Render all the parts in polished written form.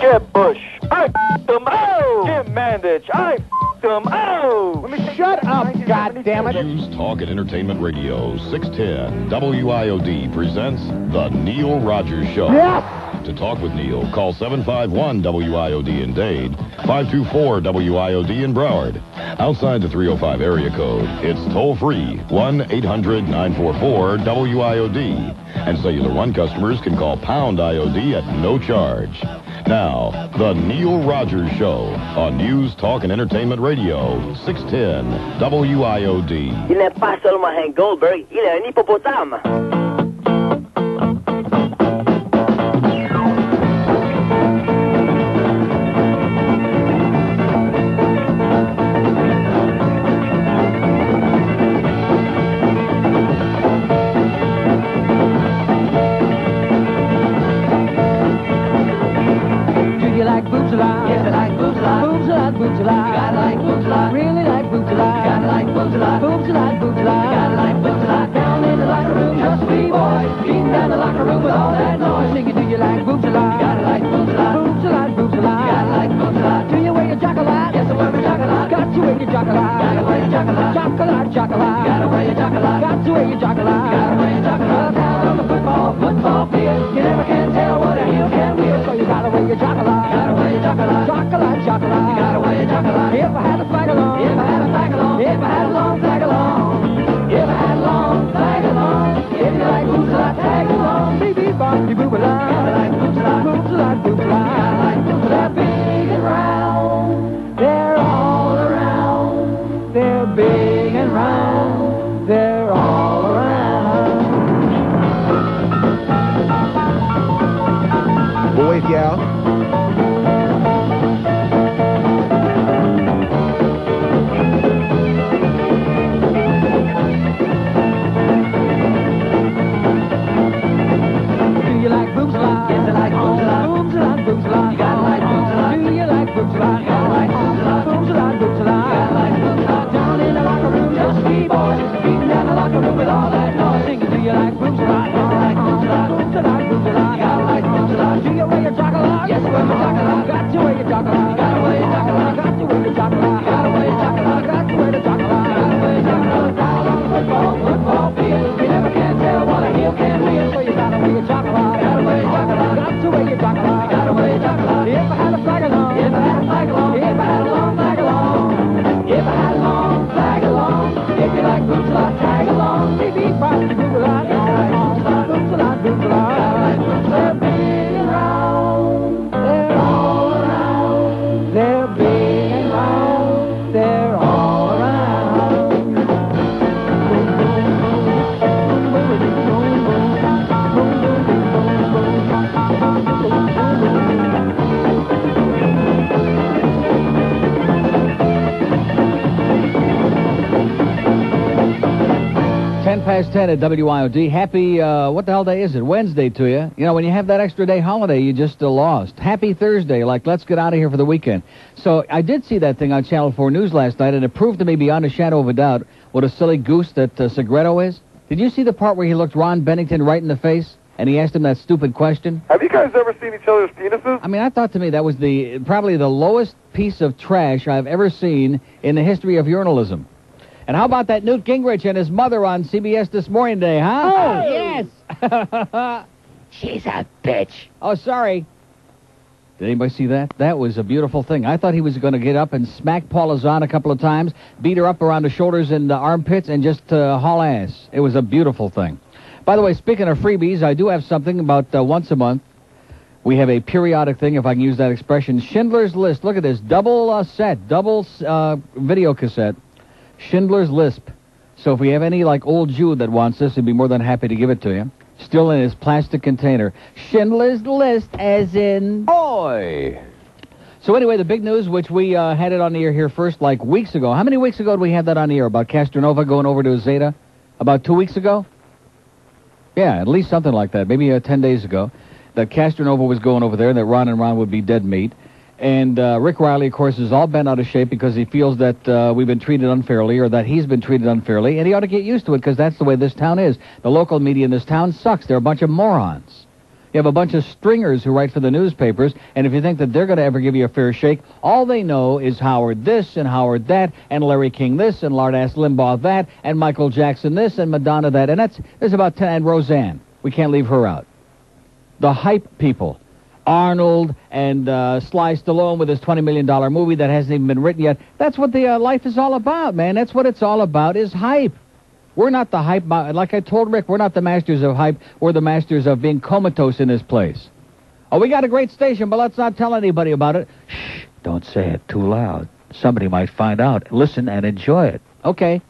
Jeb Bush, I f***ed him. Oh! Jim Mandich, I f***ed him. Oh! Shut up, goddammit. News, Talk, and Entertainment Radio, 610 WIOD presents The Neil Rogers Show. Yes! To talk with Neil, call 751-WIOD in Dade, 524-WIOD in Broward. Outside the 305 area code, it's toll-free, 1-800-944-WIOD. And Cellular One customers can call pound IOD at no charge. Now, The Neil Rogers Show on News, Talk, and Entertainment Radio, 610 WIOD. Il n'est pas seulement un Goldberg, il est un hippopotame. Past 10 at WIOD. Happy, what the hell day is it? Wednesday to you. You know, when you have that extra day holiday, you just lost. Happy Thursday, like, let's get out of here for the weekend. So I did see that thing on Channel 4 News last night, and it proved to me beyond a shadow of a doubt what a silly goose that Segreto is. Did you see the part where he looked Ron Bennington right in the face, and he asked him that stupid question? Have you guys ever seen each other's penises? I mean, I thought to me that was probably the lowest piece of trash I've ever seen in the history of urinalism. And how about that Newt Gingrich and his mother on CBS This Morning Day, huh? Oh, yes! She's a bitch. Oh, sorry. Did anybody see that? That was a beautiful thing. I thought he was going to get up and smack Paula Zahn a couple of times, beat her up around the shoulders and the armpits, and just haul ass. It was a beautiful thing. By the way, speaking of freebies, I do have something about once a month. We have a periodic thing, if I can use that expression. Schindler's List. Look at this. Double video cassette. Schindler's Lisp. So if we have any, like, old Jew that wants this, he'd be more than happy to give it to you. Still in his plastic container. Schindler's List, as in... Boy! So anyway, the big news, which we had it on the air here first, like, weeks ago. How many weeks ago did we have that on the air? About Castronova going over to Zeta? About 2 weeks ago? Yeah, at least something like that. Maybe 10 days ago. That Castronova was going over there, and that Ron and Ron would be dead meat. And Rick Riley, of course, is all bent out of shape because he feels that we've been treated unfairly or that he's been treated unfairly, and he ought to get used to it because that's the way this town is. The local media in this town sucks. They're a bunch of morons. You have a bunch of stringers who write for the newspapers, and if you think that they're going to ever give you a fair shake, all they know is Howard this and Howard that, and Larry King this, and Lard Ass Limbaugh that, and Michael Jackson this, and Madonna that, and there's about 10, and Roseanne. We can't leave her out. The hype people. Arnold and Sly Stallone with his $20 million movie that hasn't even been written yet. That's what the life is all about, man. That's what it's all about, is hype. We're not the hype. Like I told Rick, we're not the masters of hype. We're the masters of being comatose in this place. Oh, we got a great station, but let's not tell anybody about it. Shh, don't say it too loud. Somebody might find out. Listen and enjoy it. Okay.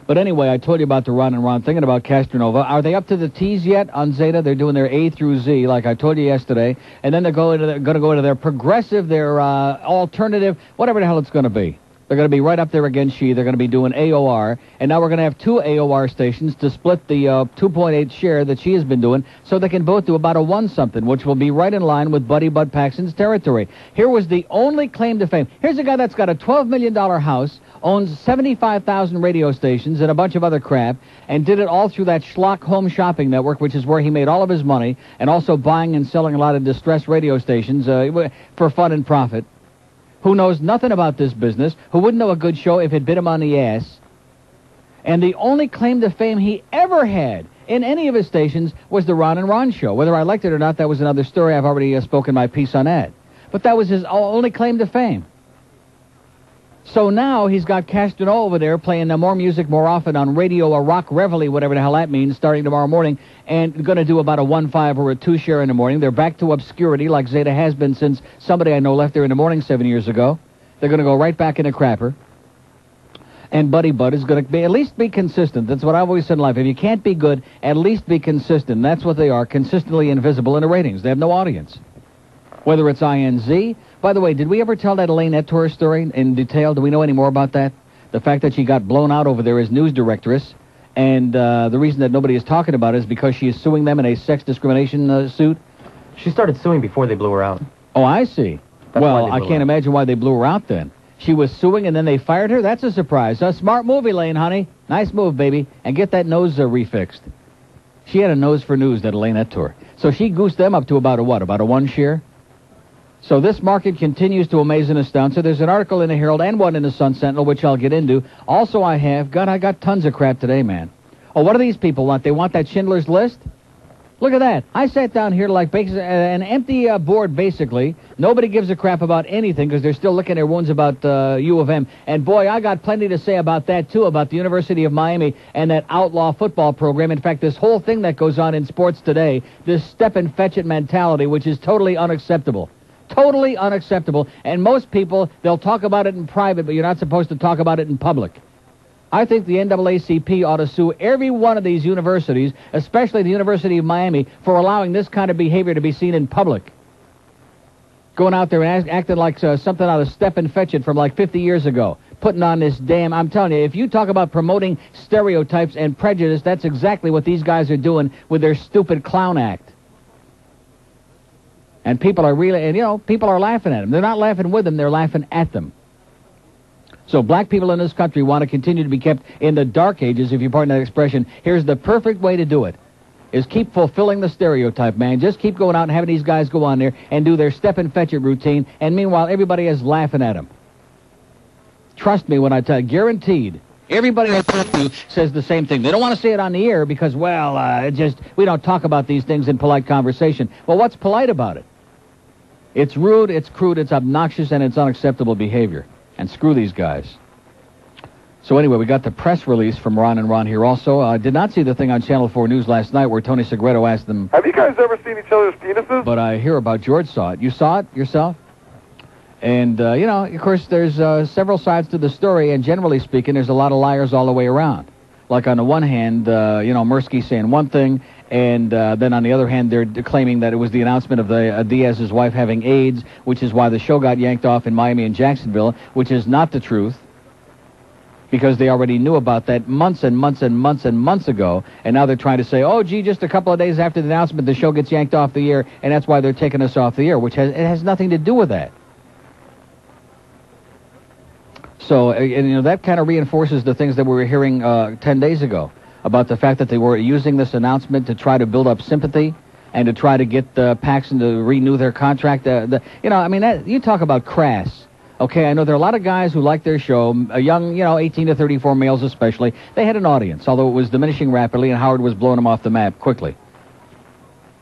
But anyway, I told you about the Ron and Ron, thinking about Castronova. Are they up to the T's yet on Zeta? They're doing their A through Z, like I told you yesterday. And then they're going to go into their progressive, their alternative, whatever the hell it's going to be. They're going to be right up there against She. They're going to be doing AOR. And now we're going to have 2 AOR stations to split the 2.8 share that She has been doing, so they can both do about a 1-something, which will be right in line with Buddy Bud Paxton's territory. Here was the only claim to fame. Here's a guy that's got a $12 million house, owns 75,000 radio stations and a bunch of other crap, and did it all through that schlock home shopping network, which is where he made all of his money, and also buying and selling a lot of distressed radio stations for fun and profit, who knows nothing about this business, who wouldn't know a good show if it bit him on the ass. And the only claim to fame he ever had in any of his stations was the Ron and Ron show. Whether I liked it or not, that was another story. I've already spoken my piece on that. But that was his only claim to fame. So now he's got Castronova over there playing more music more often on radio, a rock reveille, whatever the hell that means, starting tomorrow morning, and going to do about a 1.5 or a 2 share in the morning. They're back to obscurity like Zeta has been since somebody I know left there in the morning 7 years ago. They're going to go right back into crapper. And Buddy Bud is going to at least be consistent. That's what I've always said in life. If you can't be good, at least be consistent. That's what they are, consistently invisible in the ratings. They have no audience. Whether it's INZ. By the way, did we ever tell that Elaine Ettor story in detail? Do we know any more about that? The fact that she got blown out over there as news directress, and the reason that nobody is talking about it is because she is suing them in a sex discrimination suit? She started suing before they blew her out. Oh, I see. Well, I can't imagine why they blew her out then. She was suing and then they fired her? That's a surprise. A smart move, Elaine, honey. Nice move, baby. And get that nose refixed. She had a nose for news, that Elaine Ettor. So she goosed them up to about a what? About a 1 share? So this market continues to amaze and astound. So there's an article in the Herald and one in the Sun-Sentinel, which I'll get into. Also, I got tons of crap today, man. Oh, what do these people want? They want that Schindler's List? Look at that. I sat down here like an empty board, basically. Nobody gives a crap about anything because they're still licking their wounds about U of M. And, boy, I got plenty to say about that, too, about the University of Miami and that outlaw football program. In fact, this whole thing that goes on in sports today, this step-and-fetch-it mentality, which is totally unacceptable. Totally unacceptable. And most people, they'll talk about it in private, but you're not supposed to talk about it in public. I think the NAACP ought to sue every one of these universities, especially the University of Miami, for allowing this kind of behavior to be seen in public. Going out there and acting like something out of Step and Fetch It from like 50 years ago. Putting on this damn... I'm telling you, if you talk about promoting stereotypes and prejudice, that's exactly what these guys are doing with their stupid clown act. And people are really... And, you know, people are laughing at them. They're not laughing with them, they're laughing at them. So black people in this country want to continue to be kept in the dark ages, if you pardon that expression. Here's the perfect way to do it, is keep fulfilling the stereotype, man. Just keep going out and having these guys go on there and do their step-and-fetch-it routine, and meanwhile, everybody is laughing at them. Trust me when I tell you, guaranteed. Everybody I talk to says the same thing. They don't want to say it on the air because, well, we don't talk about these things in polite conversation. Well, what's polite about it? It's rude, it's crude, it's obnoxious, and it's unacceptable behavior. And screw these guys. So anyway, we got the press release from Ron and Ron here also. I did not see the thing on Channel 4 News last night where Tony Segreto asked them... Have you guys ever seen each other's penises? But I hear about George saw it. You saw it yourself? And, you know, of course, there's several sides to the story, and generally speaking, there's a lot of liars all the way around. Like on the one hand, you know, Mirsky saying one thing, and then on the other hand, they're claiming that it was the announcement of Diaz's wife having AIDS, which is why the show got yanked off in Miami and Jacksonville, which is not the truth, because they already knew about that months and months and months and months ago, and now they're trying to say, oh, gee, just a couple of days after the announcement, the show gets yanked off the air, and that's why they're taking us off the air, which it has nothing to do with that. So, and, you know, that kind of reinforces the things that we were hearing 10 days ago about the fact that they were using this announcement to try to build up sympathy and to try to get Paxson to renew their contract. You talk about crass. Okay, I know there are a lot of guys who like their show, young, 18 to 34 males especially. They had an audience, although it was diminishing rapidly, and Howard was blowing them off the map quickly.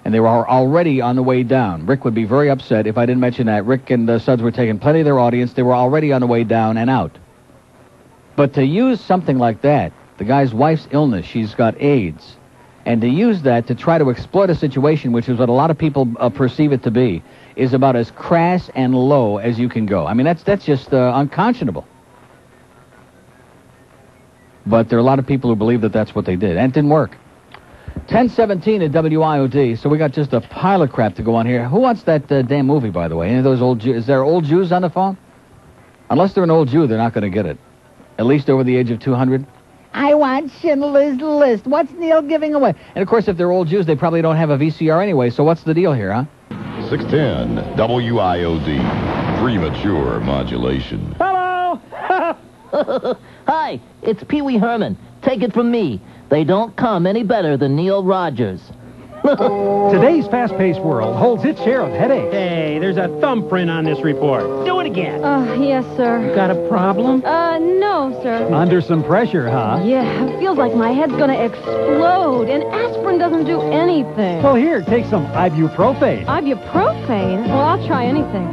And they were already on the way down. Rick would be very upset if I didn't mention that. Rick and Suds were taking plenty of their audience. They were already on the way down and out. But to use something like that, the guy's wife's illness, she's got AIDS, and to use that to try to exploit a situation, which is what a lot of people perceive it to be, is about as crass and low as you can go. I mean, that's just unconscionable. But there are a lot of people who believe that that's what they did, and it didn't work. 10:17 at WIOD, so we got just a pile of crap to go on here. Who wants that damn movie, by the way? Any of those old Jews? Is there old Jews on the phone? Unless they're an old Jew, they're not going to get it. At least over the age of 200. I want Schindler's List. What's Neil giving away? And, of course, if they're old Jews, they probably don't have a VCR anyway, so what's the deal here, huh? 610 WIOD. Premature modulation. Hello! Hi, it's Pee Wee Herman. Take it from me. They don't come any better than Neil Rogers. Today's fast-paced world holds its share of headaches. Hey, there's a thumbprint on this report. Do it again. Yes, sir. Got a problem? No, sir. Under some pressure, huh? Yeah, it feels like my head's gonna explode, and aspirin doesn't do anything. Well, here, take some ibuprofen. Ibuprofen? Well, I'll try anything.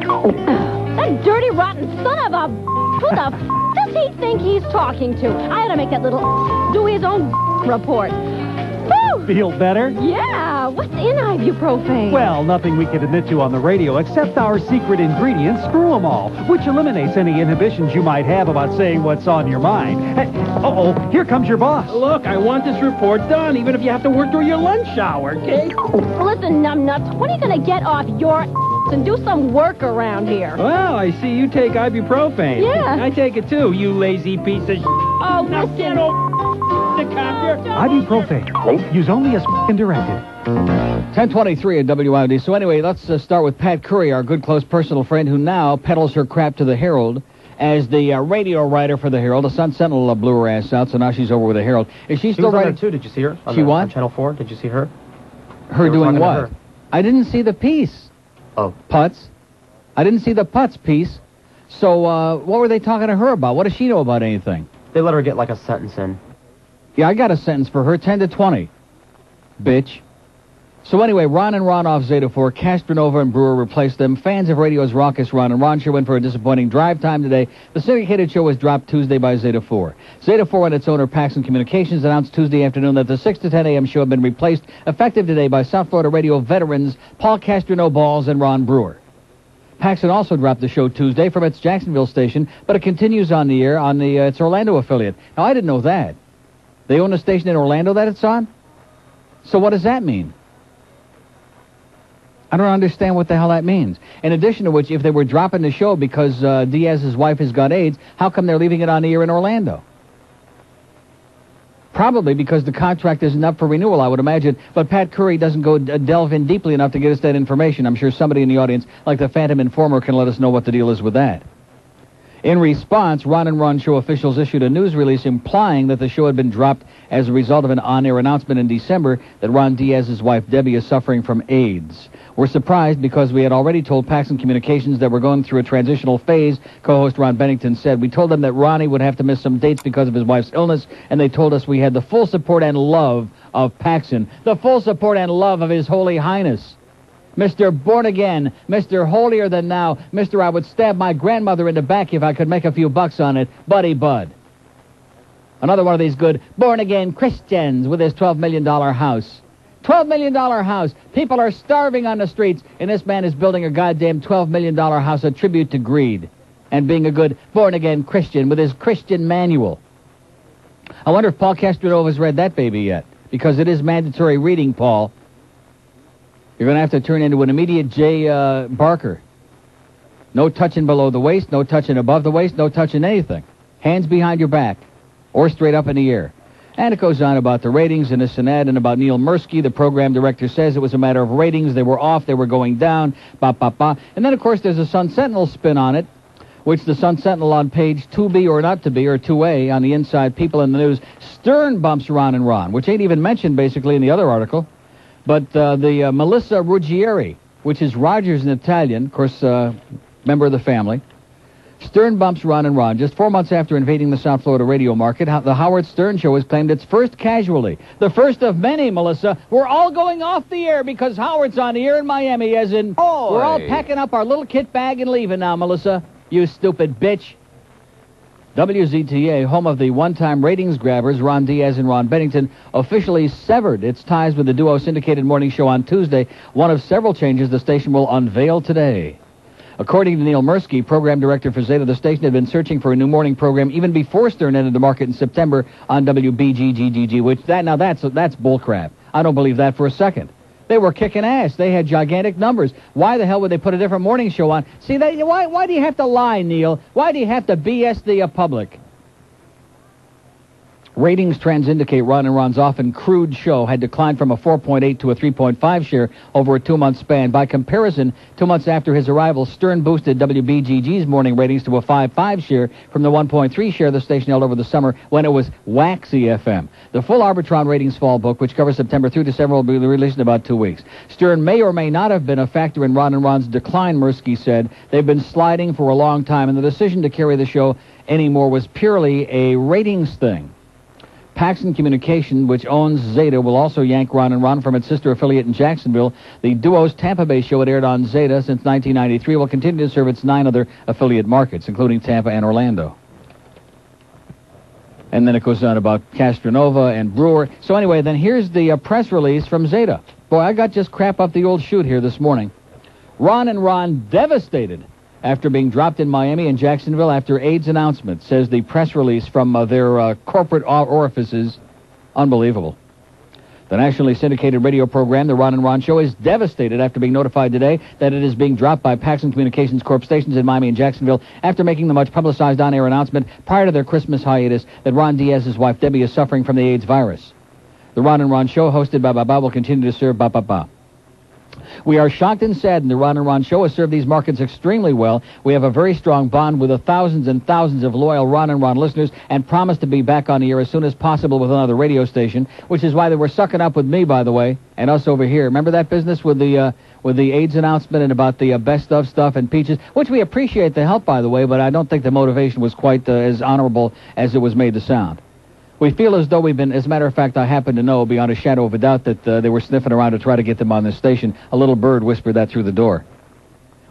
That dirty, rotten son of a... Who the does he think he's talking to? I ought to make that little do his own report. Woo! Feel better? Yeah, what's in ibuprofen? Well, nothing we can admit to on the radio except our secret ingredient, Screw 'em All, which eliminates any inhibitions you might have about saying what's on your mind. Hey, uh-oh, here comes your boss. Look, I want this report done, even if you have to work through your lunch hour, okay? Listen, numbnuts, when are you going to get off your and do some work around here? Well, I see you take ibuprofen. Yeah. I take it too, you lazy piece of Oh, Now listen. get over the copter. Ibuprofen. Use only as directed. 10:23 at WIOD. So anyway, let's start with Pat Curry, our good, close, personal friend, who now peddles her crap to the Herald as the radio writer for the Herald. The Sun-Sentinel blew her ass out, so now she's over with the Herald. Is she still was on writing? there too. Did you see her? What? On Channel 4. Did you see her? Her They were doing talking to what? her. I didn't see the piece. Oh. Putz. I didn't see the Putz piece. So what were they talking to her about? What does she know about anything? They let her get like a sentence in. Yeah, I got a sentence for her, 10 to 20. Bitch. So anyway, Ron and Ron off Zeta 4. Castronova and Brewer replaced them. Fans of radio's raucous Ron and Ron show went for a disappointing drive time today. The syndicated show was dropped Tuesday by Zeta 4. Zeta 4 and its owner, Paxson Communications, announced Tuesday afternoon that the 6 to 10 a.m. show had been replaced, effective today, by South Florida radio veterans Paul Castronova and Ron Brewer. Paxson also dropped the show Tuesday from its Jacksonville station, but it continues on the air on its Orlando affiliate. Now, I didn't know that. They own a station in Orlando that it's on? So what does that mean? I don't understand what the hell that means. In addition to which, if they were dropping the show because Diaz's wife has got AIDS, how come they're leaving it on the air in Orlando? Probably because the contract isn't up for renewal, I would imagine. But Pat Curry doesn't go delve in deeply enough to get us that information. I'm sure somebody in the audience, like the Phantom Informer, can let us know what the deal is with that. In response, Ron and Ron show officials issued a news release implying that the show had been dropped as a result of an on-air announcement in December that Ron Diaz's wife, Debbie, is suffering from AIDS. We're surprised because we had already told Paxson Communications that we're going through a transitional phase, co-host Ron Bennington said. We told them that Ronnie would have to miss some dates because of his wife's illness, and they told us we had the full support and love of Paxson, the full support and love of His Holy Highness. Mr. Born Again, Mr. Holier Than Now, Mr. I would stab my grandmother in the back if I could make a few bucks on it, Buddy Bud. Another one of these good born-again Christians with his $12 million house. $12 million house. People are starving on the streets, and this man is building a goddamn $12 million house, a tribute to greed, and being a good born-again Christian with his Christian manual. I wonder if Paul Castronova's read that baby yet, because it is mandatory reading, Paul. You're going to have to turn into an immediate J. Barker. No touching below the waist, no touching above the waist, no touching anything. Hands behind your back, or straight up in the air. And it goes on about the ratings and this and that, and about Neil Mursky. The program director says it was a matter of ratings. They were off, they were going down, ba, ba, ba. And then, of course, there's a Sun-Sentinel spin on it, which the Sun-Sentinel on page 2B or not to be, or 2A on the inside, people in the news, stern bumps Ron and Ron, which ain't even mentioned, basically, in the other article. But the Melissa Ruggieri, which is Rogers in Italian, of course, member of the family. Stern bumps Ron and Ron. Just 4 months after invading the South Florida radio market, the Howard Stern Show has claimed its first casualty. The first of many, Melissa. We're all going off the air because Howard's on the air in Miami, as in, we're all packing up our little kit bag and leaving now, Melissa. You stupid bitch. WZTA, home of the one-time ratings grabbers, Ron Diaz and Ron Bennington, officially severed its ties with the duo syndicated morning show on Tuesday, one of several changes the station will unveil today. According to Neil Mursky, program director for Zeta, the station had been searching for a new morning program even before Stern entered the market in September on WBGGGG, which that's bullcrap. I don't believe that for a second. They were kicking ass. They had gigantic numbers. Why the hell would they put a different morning show on? See, why do you have to lie, Neil? Why do you have to BS the public? Ratings trends indicate Ron and Ron's often crude show had declined from a 4.8 to a 3.5 share over a 2-month span. By comparison, 2 months after his arrival, Stern boosted WBGG's morning ratings to a 5.5 share from the 1.3 share the station held over the summer when it was Waxy FM. The full Arbitron ratings fall book, which covers September through December, will be released in about 2 weeks. Stern may or may not have been a factor in Ron and Ron's decline, Mursky said. They've been sliding for a long time, and the decision to carry the show anymore was purely a ratings thing. Paxson Communication, which owns Zeta, will also yank Ron and Ron from its sister affiliate in Jacksonville. The duo's Tampa Bay show had aired on Zeta since 1993 will continue to serve its 9 other affiliate markets, including Tampa and Orlando. And then it goes on about Castronova and Brewer. So anyway, then here's the press release from Zeta. Boy, I got just crap up the old chute here this morning. Ron and Ron devastated after being dropped in Miami and Jacksonville after AIDS announcement, says the press release from their corporate orifices. Unbelievable. The nationally syndicated radio program, The Ron and Ron Show, is devastated after being notified today that it is being dropped by Paxson Communications Corp stations in Miami and Jacksonville after making the much-publicized on-air announcement prior to their Christmas hiatus that Ron Diaz's wife, Debbie, is suffering from the AIDS virus. The Ron and Ron Show, hosted by Baba, will continue to serve Baba. We are shocked and saddened. The Ron and Ron Show has served these markets extremely well. We have a very strong bond with the thousands and thousands of loyal Ron and Ron listeners and promise to be back on the air as soon as possible with another radio station, which is why they were sucking up with me, by the way, and us over here. Remember that business with the AIDS announcement and about the best of stuff and peaches, which we appreciate the help, by the way, but I don't think the motivation was quite as honorable as it was made to sound. We feel as though we've been, as a matter of fact, I happen to know beyond a shadow of a doubt that they were sniffing around to try to get them on this station. A little bird whispered that through the door.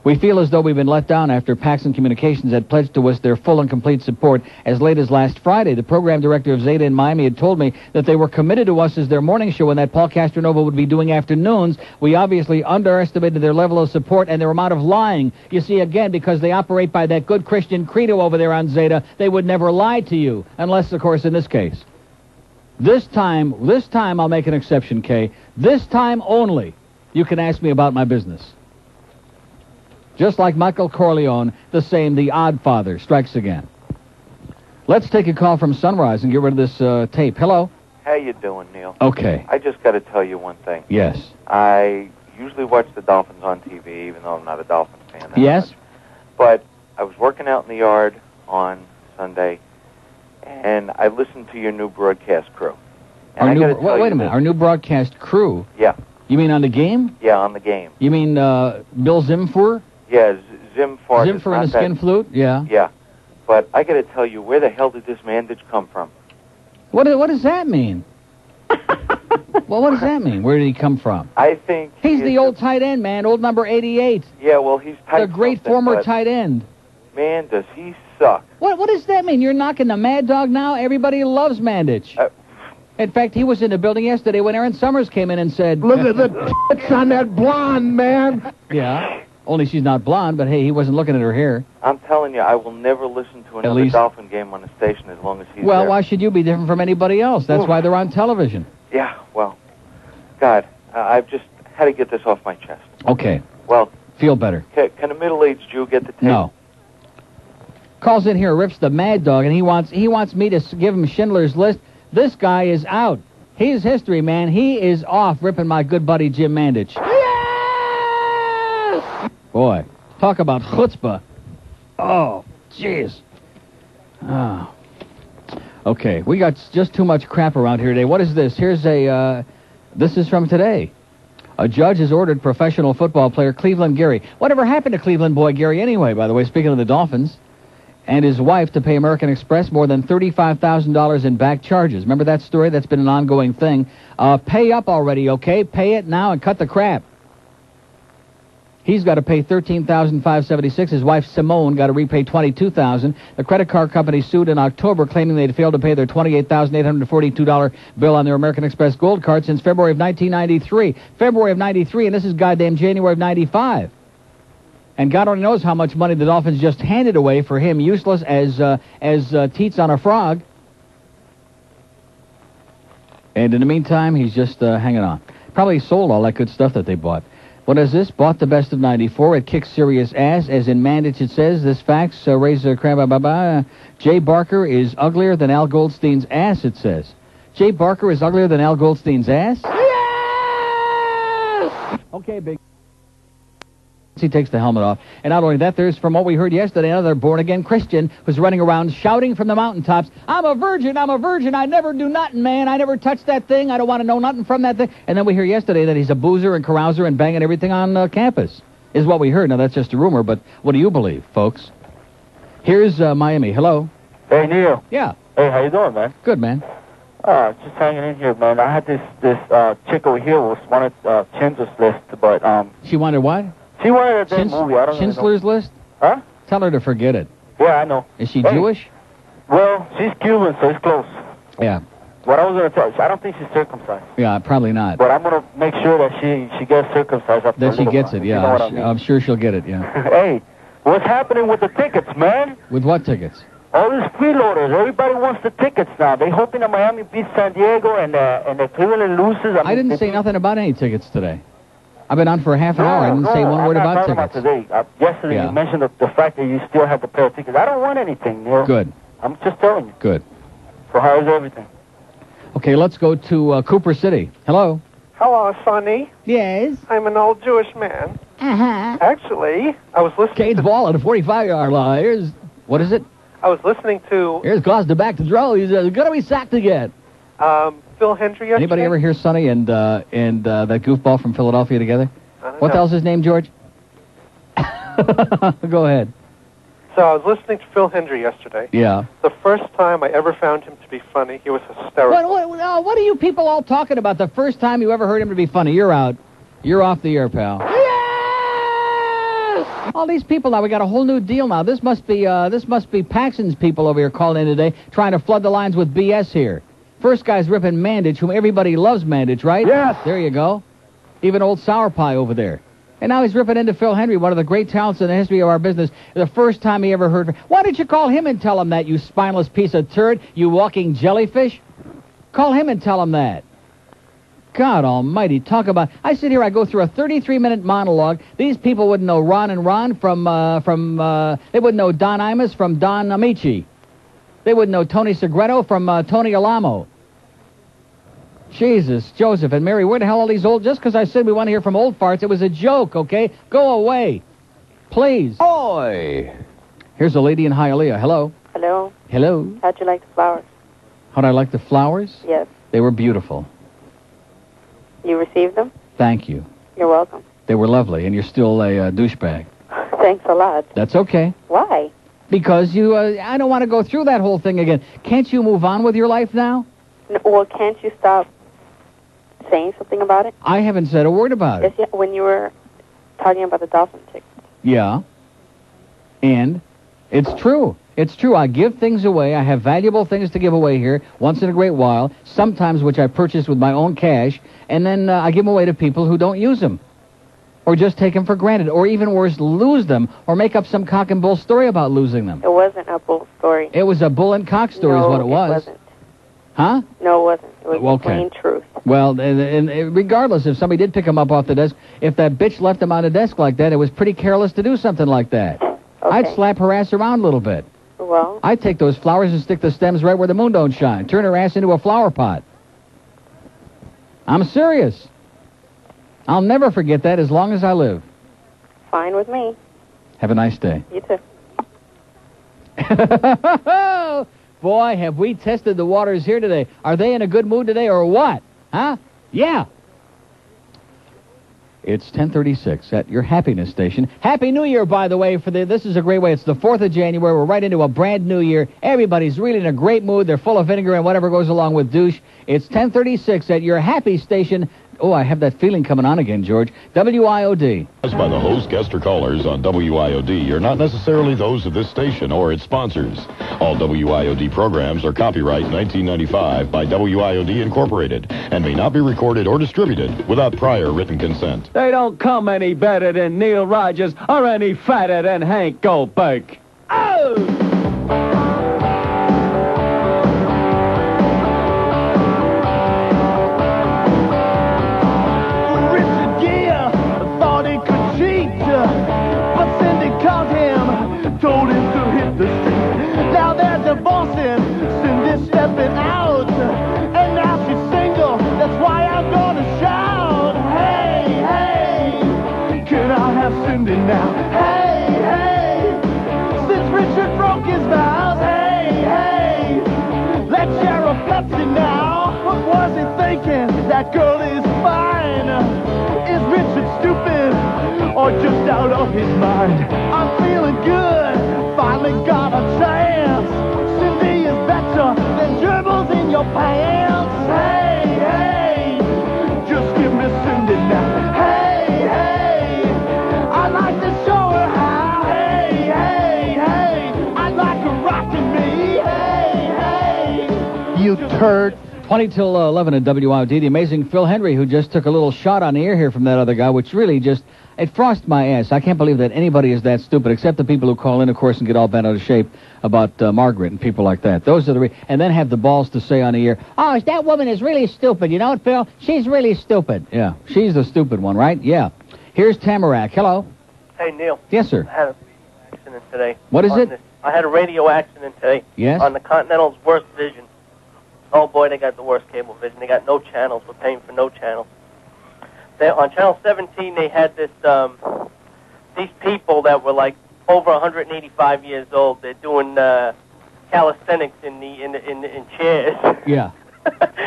We feel as though we've been let down after Paxson Communications had pledged to us their full and complete support. As late as last Friday, the program director of Zeta in Miami had told me that they were committed to us as their morning show and that Paul Castronova would be doing afternoons. We obviously underestimated their level of support and their amount of lying. You see, again, because they operate by that good Christian credo over there on Zeta, they would never lie to you, unless, of course, in this case. This time I'll make an exception, Kay. This time only, you can ask me about my business. Just like Michael Corleone, the odd father strikes again. Let's take a call from Sunrise and get rid of this tape. Hello? How you doing, Neil? Okay. I just got to tell you one thing. Yes. I usually watch the Dolphins on TV, even though I'm not a Dolphins fan. Yes? Much. But I was working out in the yard on Sunday, and I listened to your new broadcast crew. And Wait a minute. Our new broadcast crew? Yeah. You mean on the game? Yeah, on the game. You mean Bill Zimfer? Yeah, Zimfer and the skin flute? Yeah. Yeah. But I got to tell you, where the hell did this mandage come from? What does that mean? Well, what does that mean? Where did he come from? I think he's the old tight end, man. Old number 88. Yeah, well, he's the great former tight end. Man, does he suck. What does that mean? You're knocking the Mad Dog now? Everybody loves Mandich. In fact, he was in the building yesterday when Aaron Summers came in and said, "Look at the tits on that blonde, man." Yeah. Only she's not blonde, but hey, he wasn't looking at her hair. I'm telling you, I will never listen to another Dolphin game on the station as long as he's there. Well, why should you be different from anybody else? That's why they're on television. Yeah, well, God, I've just had to get this off my chest. Okay. Well, feel better. Can a middle-aged Jew get the tape? No. Calls in here, rips the Mad Dog, and he wants me to give him Schindler's List. This guy is out. He's history, man. He is off ripping my good buddy Jim Mandich. Yes! Boy, talk about chutzpah. Oh, jeez. Oh. Okay, we got just too much crap around here today. What is this? Here's this is from today. A judge has ordered professional football player Cleveland Gary. Whatever happened to Cleveland boy Gary anyway, by the way, speaking of the Dolphins? And his wife to pay American Express more than $35,000 in back charges. Remember that story? That's been an ongoing thing. Pay up already, okay? Pay it now and cut the crap. He's got to pay $13,576. His wife Simone got to repay $22,000. The credit card company sued in October, claiming they'd failed to pay their $28,842 bill on their American Express Gold Card since February of 1993. February of 93, and this is goddamn January of 95. And God only knows how much money the Dolphins just handed away for him, useless as teats on a frog. And in the meantime, he's just hanging on. Probably sold all that good stuff that they bought. What is this? Bought the best of 94. It kicks serious ass. As in Mandich, it says, this fax raises a crab. Jay Barker is uglier than Al Goldstein's ass, it says. Jay Barker is uglier than Al Goldstein's ass? Yes! Okay, big. He takes the helmet off. And not only that, there's, from what we heard yesterday, another born-again Christian who's running around shouting from the mountaintops, I'm a virgin, I never do nothing, man, I never touch that thing, I don't want to know nothing from that thing. And then we hear yesterday that he's a boozer and carouser and banging everything on campus, is what we heard. Now, that's just a rumor, but what do you believe, folks? Here's Miami. Hello. Hey, Neil. Yeah. Hey, how you doing, man? Good, man. Just hanging in here, man. I had this chick over here was wanted Chinzler's list, but She wanted what? She wanted that movie. I don't Chinzler's List? Huh? Tell her to forget it. Yeah, I know. Is she Jewish? Well, she's Cuban, so it's close. Yeah. What I was going to tell you, I don't think she's circumcised. Yeah, probably not. But I'm going to make sure that she gets circumcised after That she gets it, yeah. You know what I mean? I'm sure she'll get it, yeah. Hey, what's happening with the tickets, man? With what tickets? All these freeloaders. Everybody wants the tickets now. They hoping that Miami beats San Diego and the Cleveland loses. I didn't say nothing about any tickets today. I've been on for a half an hour. I didn't say one word about tickets. Today. Yesterday you mentioned the fact that you still have the pair of tickets. I don't want anything, Neil. Good. I'm just telling you. Good. So how's everything? Okay, let's go to Cooper City. Hello. Hello, Sonny. Yes? I'm an old Jewish man. Uh-huh. Actually, I was listening Cade's ball at a 45-yard line. Here's, what is it? I was listening to... Here's Gosda back to throw. He's going to be sacked again. Phil Hendry yesterday. Anybody ever hear Sonny and that goofball from Philadelphia together? What the hell's his name, George? Go ahead. So I was listening to Phil Hendry yesterday. Yeah. The first time I ever found him to be funny, he was hysterical. What are you people all talking about? The first time you ever heard him to be funny? You're out. You're off the air, pal. Yes! All these people now, we got a whole new deal now. This must be Paxson's people over here calling in today, trying to flood the lines with BS here. First guy's ripping Mandich, whom everybody loves Mandich, right? Yes. There you go. Even old Sour Pie over there. And now he's ripping into Phil Hendry, one of the great talents in the history of our business. The first time he ever heard... Why didn't you call him and tell him that, you spineless piece of turd, you walking jellyfish? Call him and tell him that. God almighty, talk about... I sit here, I go through a 33-minute monologue. These people wouldn't know Ron and Ron from they wouldn't know Don Imus from Don Amici. They wouldn't know Tony Segreto from Tony Alamo. Jesus, Joseph and Mary, where the hell are these old... Just because I said we want to hear from old farts, it was a joke, okay? Go away. Please. Oi! Here's a lady in Hialeah. Hello. Hello. Hello. How'd you like the flowers? How'd I like the flowers? Yes. They were beautiful. You received them? Thank you. You're welcome. They were lovely, and you're still a douchebag. Thanks a lot. That's okay. Why? Because you... I don't want to go through that whole thing again. Can't you move on with your life now? No, well, can't you stop saying something about it? I haven't said a word about it. Yes, yeah, when you were talking about the Dolphin tickets. Yeah. And it's true. It's true. I give things away. I have valuable things to give away here once in a great while, sometimes which I purchase with my own cash, and then I give them away to people who don't use them or just take them for granted, or even worse, lose them or make up some cock and bull story about losing them. It wasn't a bull story. It was a bull and cock story is what it was. No, it wasn't. Huh? No, it wasn't. It was Okay. plain truth. Well, and regardless, if somebody did pick him up off the desk, if that bitch left him on the desk like that, it was pretty careless to do something like that. Okay. I'd slap her ass around a little bit. Well? I'd take those flowers and stick the stems right where the moon don't shine. Turn her ass into a flower pot. I'm serious. I'll never forget that as long as I live. Fine with me. Have a nice day. You too. Boy, have we tested the waters here today. Are they in a good mood today or what? Huh? Yeah. It's 10:36 at your happiness station. Happy New Year, by the way. This is a great way. It's the 4th of January. We're right into a brand new year. Everybody's really in a great mood. They're full of vinegar and whatever goes along with douche. It's 10:36 at your happy station. Oh, I have that feeling coming on again, George. WIOD. As by the host, guest, or callers on WIOD are not necessarily those of this station or its sponsors. All WIOD programs are copyright 1995 by WIOD Incorporated and may not be recorded or distributed without prior written consent. They don't come any better than Neil Rogers or any fatter than Hank Goldberg. Oh! Told him to hit the street. Now they're divorcing, Cindy's stepping out, and now she's single. That's why I'm gonna shout. Hey, hey, can I have Cindy now? Hey, hey, since Richard broke his vows. Hey, hey, let's share a Pepsi now. What was he thinking? That girl is fine. Is Richard stupid or just out of his mind? I'm feeling good. Finally got a chance. Cindy is better than gerbils in your pants. Hey, hey, just give me Cindy now. Hey, hey, I'd like to show her how. Hey, hey, hey, I'd like her rocking me. Hey, hey, you turd. 20 till 11 at WIOD. The amazing Phil Henry, who just took a little shot on the air here from that other guy, which really just, it frost my ass. I can't believe that anybody is that stupid, except the people who call in, of course, and get all bent out of shape about Margaret and people like that. Those are the and then have the balls to say on the air, oh, that woman is really stupid. You know what, Phil? She's really stupid. Yeah, she's the stupid one, right? Yeah. Here's Tamarack. Hello. Hey, Neil. Yes, sir. I had a accident today. What is it? I had a radio accident today. Yes? On the Continental's worst vision. Oh, boy, they got the worst cable vision. They got no channels. We're paying for no channels. On Channel 17, they had this, these people that were like over 185 years old. They're doing calisthenics in chairs. Yeah.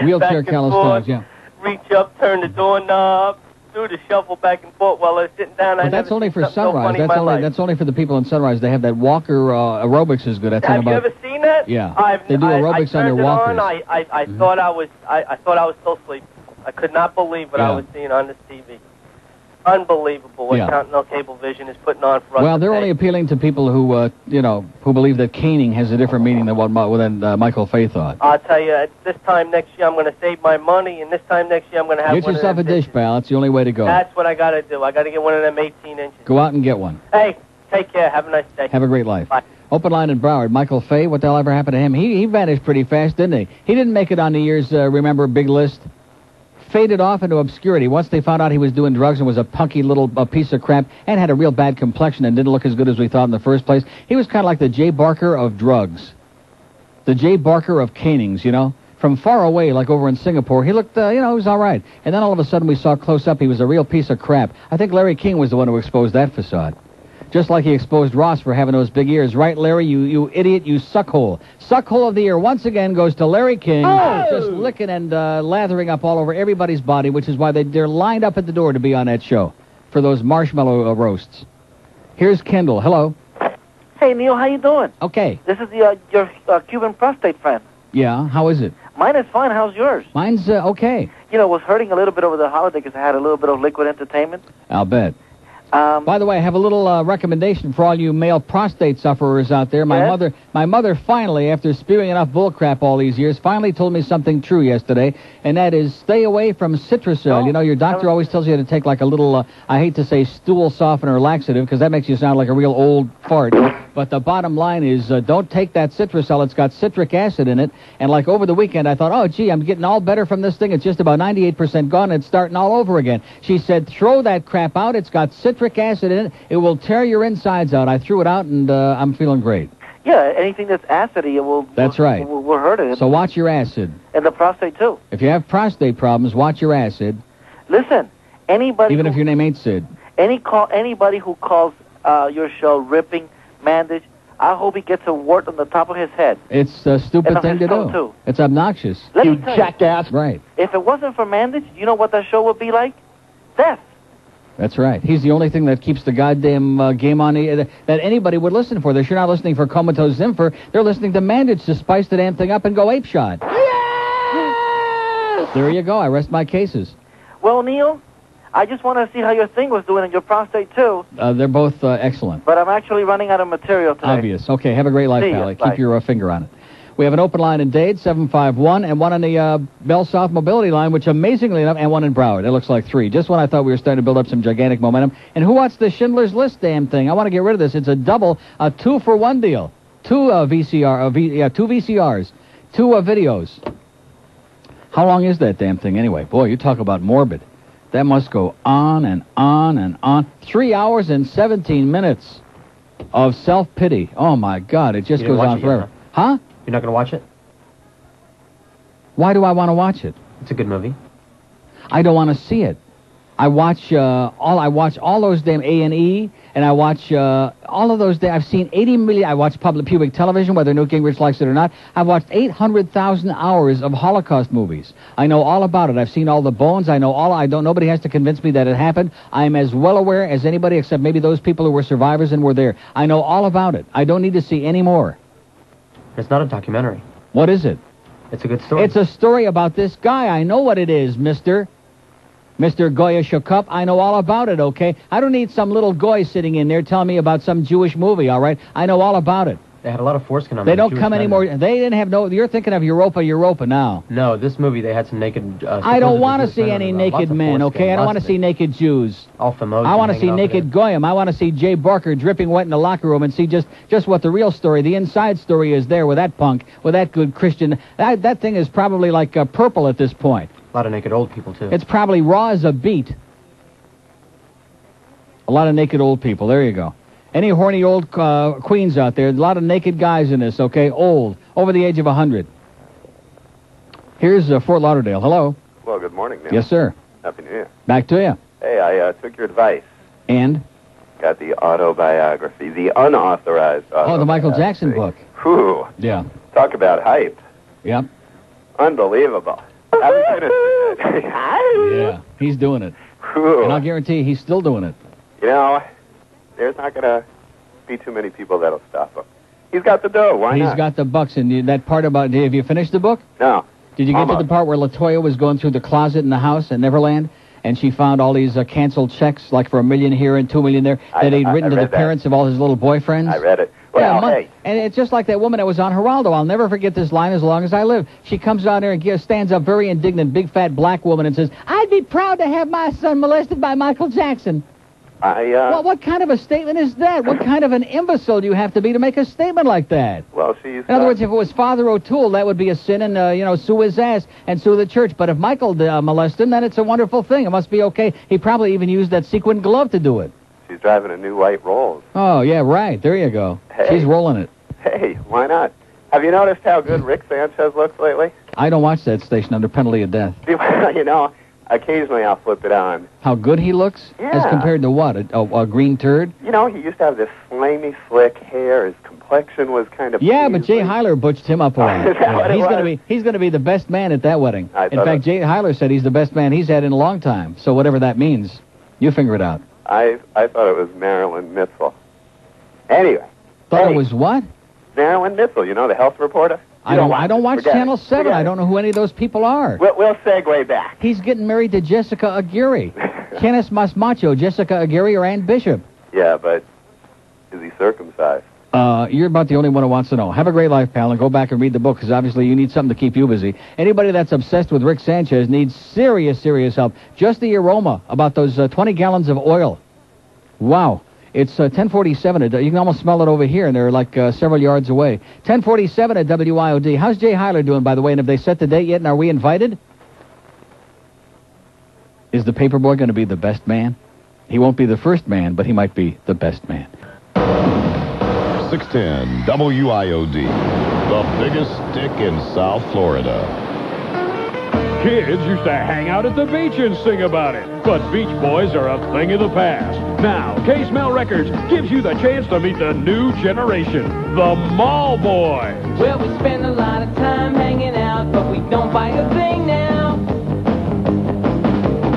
Wheelchair calisthenics, yeah. Reach up, turn the doorknob, do the shuffle back and forth while they're sitting down. But that's only for Sunrise. That's only for the people in Sunrise. They have that walker aerobics is good. That's Have you ever seen that? Yeah. They do aerobics on their walkers. I thought I was still asleep. I could not believe what I was seeing on this TV. Unbelievable what Continental Cablevision is putting on for us. Well, they're only appealing to people who, who believe that caning has a different meaning than what Michael Fay thought. I'll tell you, this time next year I'm going to save my money, and this time next year I'm going to have Get yourself a dish, pal. It's the only way to go. That's what I got to do. I got to get one of them 18 inches. Go out and get one. Hey, take care. Have a nice day. Have a great life. Bye. Open line in Broward. Michael Fay, what the hell ever happened to him? He vanished pretty fast, didn't he? He didn't make it on the year's, remember, big list. Faded off into obscurity once they found out he was doing drugs and was a punky little piece of crap and had a real bad complexion and didn't look as good as we thought in the first place. He was kind of like the Jay Barker of drugs. The Jay Barker of canings, you know. From far away, like over in Singapore, he looked, he was all right. And then all of a sudden we saw close up he was a real piece of crap. I think Larry King was the one who exposed that facade. Just like he exposed Ross for having those big ears. Right, Larry, you idiot, you suckhole. Suckhole of the year once again goes to Larry King. Just licking and lathering up all over everybody's body, which is why they're lined up at the door to be on that show for those marshmallow roasts. Here's Kendall. Hello. Hey, Neil, how you doing? Okay. This is your Cuban prostate friend. Yeah, how is it? Mine is fine. How's yours? Mine's okay. You know, it was hurting a little bit over the holiday because I had a little bit of liquid entertainment. I'll bet. By the way, I have a little recommendation for all you male prostate sufferers out there. My mother finally, after spewing enough bullcrap all these years, finally told me something true yesterday, and that is stay away from Citracel. You know, your doctor always tells you to take like a little, I hate to say stool softener laxative, because that makes you sound like a real old fart. But the bottom line is don't take that Citracel. It's got citric acid in it. And like over the weekend, I thought, oh, gee, I'm getting all better from this thing. It's just about 98% gone. It's starting all over again. She said, throw that crap out. It's got citric acid in it. It will tear your insides out. I threw it out, and I'm feeling great. Yeah, anything that's acidy will hurt it. So watch your acid. And the prostate, too. If you have prostate problems, watch your acid. Listen, anybody... Even if your name ain't Sid. Anybody who calls your show ripping, mandage, I hope he gets a wart on the top of his head. It's a stupid thing to do. Too. It's obnoxious. Let you me tell jackass. Right. If it wasn't for mandage, you know what that show would be like? Death. That's right. He's the only thing that keeps the goddamn game on that anybody would listen for. They're sure not listening for Comatose Zimfer. They're listening to Mandage to spice the damn thing up and go ape shot. Yes! There you go. I rest my cases. Well, Neil, I just want to see how your thing was doing and your prostate, too. They're both excellent. But I'm actually running out of material today. Obvious. Okay, have a great life, See ya. Pally. Bye. Keep your finger on it. We have an open line in Dade, 751, and one on the BellSouth Mobility line, which amazingly enough, and one in Broward. It looks like 3. Just when I thought we were starting to build up some gigantic momentum. And who wants the Schindler's List damn thing? I want to get rid of this. It's a double, a 2-for-1 deal. 2 VCRs, 2 videos. How long is that damn thing anyway? Boy, you talk about morbid. That must go on and on and on. 3 hours and 17 minutes of self-pity. Oh, my God. It just goes on forever. Huh? You're not going to watch it? Why do I want to watch it? It's a good movie. I don't want to see it. I watch all those damn A&E, and I watch all of those. I've seen 80 million. I watch public television, whether Newt Gingrich likes it or not. I've watched 800,000 hours of Holocaust movies. I know all about it. I've seen all the bones. I know all. Nobody has to convince me that it happened. I'm as well aware as anybody, except maybe those people who were survivors and were there. I know all about it. I don't need to see any more. It's not a documentary. What is it? It's a good story. It's a story about this guy. I know what it is, Mr. Goya Shukup. I know all about it, okay? I don't need some little goy sitting in there telling me about some Jewish movie, all right? I know all about it. They had a lot of foreskin on. They don't come anymore. They didn't have no... You're thinking of Europa now. No, this movie, they had some naked... I don't want to see any naked men, okay? I don't want to see naked Jews. All famous. I want to see naked goyim. I want to see Jay Barker dripping wet in the locker room and see just what the real story, the inside story is there with that punk, with that good Christian. That thing is probably like purple at this point. A lot of naked old people, too. It's probably raw as a beet. A lot of naked old people. There you go. Any horny old queens out there, a lot of naked guys in this, okay? Old, over the age of 100. Here's Fort Lauderdale. Hello. Well, good morning, Neil. Yes, sir. Happy New Year. Back to you. Hey, I took your advice. And? Got the autobiography, the unauthorized autobiography. Oh, the Michael Jackson book. Whew. Yeah. Talk about hype. Yep. Unbelievable. I was going to say that. Yeah, he's doing it. Whew. And I'll guarantee you he's still doing it. You know, there's not going to be too many people that'll stop him. He's got the dough. Why not? He's got the bucks. And that part about... Have you finished the book? No. Did you get to the part where LaToya was going through the closet in the house at Neverland, and she found all these canceled checks, like for $1 million here and $2 million there, that he'd written to the parents of all his little boyfriends? I read it. Well, hey. And it's just like that woman that was on Heraldo. I'll never forget this line as long as I live. She comes out there and stands up very indignant, big fat black woman, and says, "I'd be proud to have my son molested by Michael Jackson." Well, what kind of a statement is that? What kind of an imbecile do you have to be to make a statement like that? Well, she's... In other words, if it was Father O'Toole, that would be a sin, and, sue his ass and sue the church. But if Michael molested him, then it's a wonderful thing. It must be okay. He probably even used that sequin glove to do it. She's driving a new white Rolls. Oh, yeah, right. There you go. Hey. She's rolling it. Hey, why not? Have you noticed how good Rick Sanchez looks lately? I don't watch that station under penalty of death. Occasionally I'll flip it on. How good he looks? Yeah. As compared to what? A green turd? He used to have this slimy, slick hair. His complexion was kind of... Yeah, but Jay Heiler butched him up a lot. Is that what it was? He's going to be the best man at that wedding. In thought fact, Jay Heiler said he's the best man he's had in a long time. So whatever that means, you figure it out. I thought it was Marilyn Mitchell. Anyway. Thought it was what? Marilyn Mitchell, the health reporter? I don't watch Channel 7. I don't know who any of those people are. We'll segue back. He's getting married to Jessica Aguirre. Kenneth Masmacho, Jessica Aguirre, or Ann Bishop. Yeah, but is he circumcised? You're about the only one who wants to know. Have a great life, pal, and go back and read the book, because obviously you need something to keep you busy. Anybody that's obsessed with Rick Sanchez needs serious, serious help. Just the aroma about those 20 gallons of oil. Wow. It's 1047. You can almost smell it over here, and they're like several yards away. 1047 at WIOD. How's Jay Heiler doing, by the way? And have they set the date yet, and are we invited? Is the paperboy going to be the best man? He won't be the first man, but he might be the best man. 610 WIOD, the biggest stick in South Florida. Kids used to hang out at the beach and sing about it, but Beach Boys are a thing of the past. Now, K-Smell Records gives you the chance to meet the new generation, the Mall Boys. Well, we spend a lot of time hanging out, but we don't buy a thing now.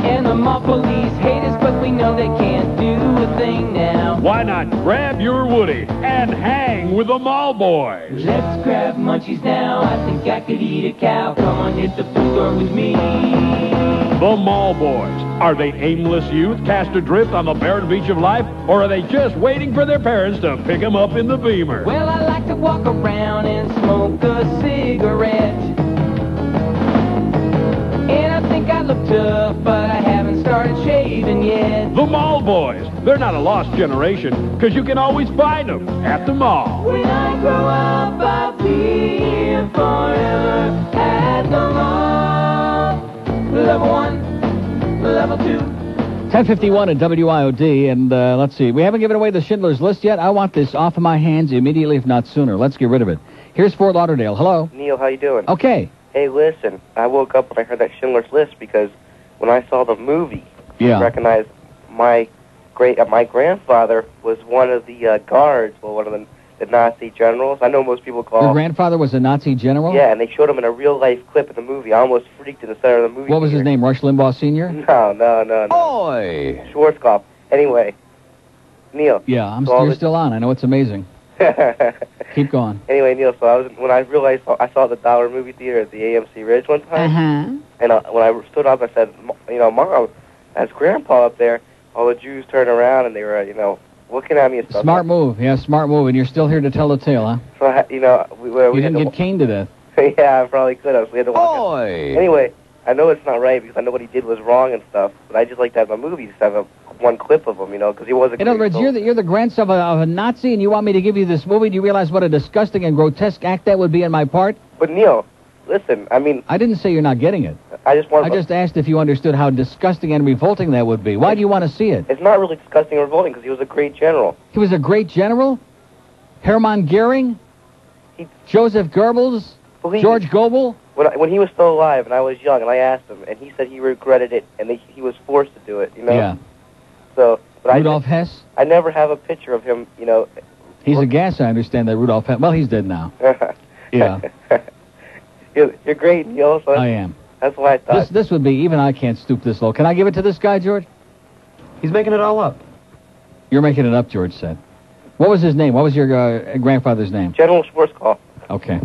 And the mall police hate us, but we we know they can't do a thing now. Why not grab your Woody and hang with the Mall Boys? Let's grab munchies now. I think I could eat a cow. Come on, hit the food store with me. The Mall Boys. Are they aimless youth cast adrift on the barren beach of life, or are they just waiting for their parents to pick them up in the Beamer? Well, I like to walk around and smoke a cigarette. And I think I look tough, but I haven't started shaving yet. The Mall Boys. They're not a lost generation, because you can always find them at the mall. When I grow up, I'll be here forever at the mall. Level 1, level 2. 10:51 at WIOD, and let's see. We haven't given away the Schindler's List yet. I want this off of my hands immediately, if not sooner. Let's get rid of it. Here's Fort Lauderdale. Hello. Neil, how you doing? Okay. Hey, listen, I woke up when I heard that Schindler's List because when I saw the movie, I recognized my grandfather was one of the guards, well, one of the Nazi generals. I know most people call... Your grandfather was a Nazi general? Yeah, and they showed him in a real-life clip in the movie. I almost freaked in the center of the movie. What was his name, Rush Limbaugh Sr.? No. Oi! Schwarzkopf. Anyway, Neil. Yeah, you're still on. I know it's amazing. Keep going. Anyway, Neil, so when I realized I saw the Dollar movie theater at the AMC Ridge one time, and when I stood up, I said, Mom, as Grandpa up there, all the Jews turned around and they were, looking at me and stuff. Smart move. Yeah, smart move. And you're still here to tell the tale, huh? So, we didn't get caned to death. Yeah, I probably could have. So we had to walk out. Anyway, I know it's not right because I know what he did was wrong and stuff, but I just like to have my movies have one clip of him, because he was a In other words, you're the grandson of a Nazi, and you want me to give you this movie? Do you realize what a disgusting and grotesque act that would be on my part? But, Neil, listen, I didn't say you're not getting it. I just asked if you understood how disgusting and revolting that would be. Why do you want to see it? It's not really disgusting or revolting because he was a great general. He was a great general? Hermann Goering? Joseph Goebbels? George Goebel? When he was still alive and I was young and I asked him, and he said he regretted it and he was forced to do it, Yeah. So, but Rudolf Hess? I never have a picture of him, He's a gas, I understand that Rudolf Hess. Well, he's dead now. Yeah. You're great, Neil. So I am. That's why I thought. This would be, even I can't stoop this low. Can I give it to this guy, George? He's making it all up. You're making it up, George said. What was his name? What was your grandfather's name? General Schwarzkopf. Okay.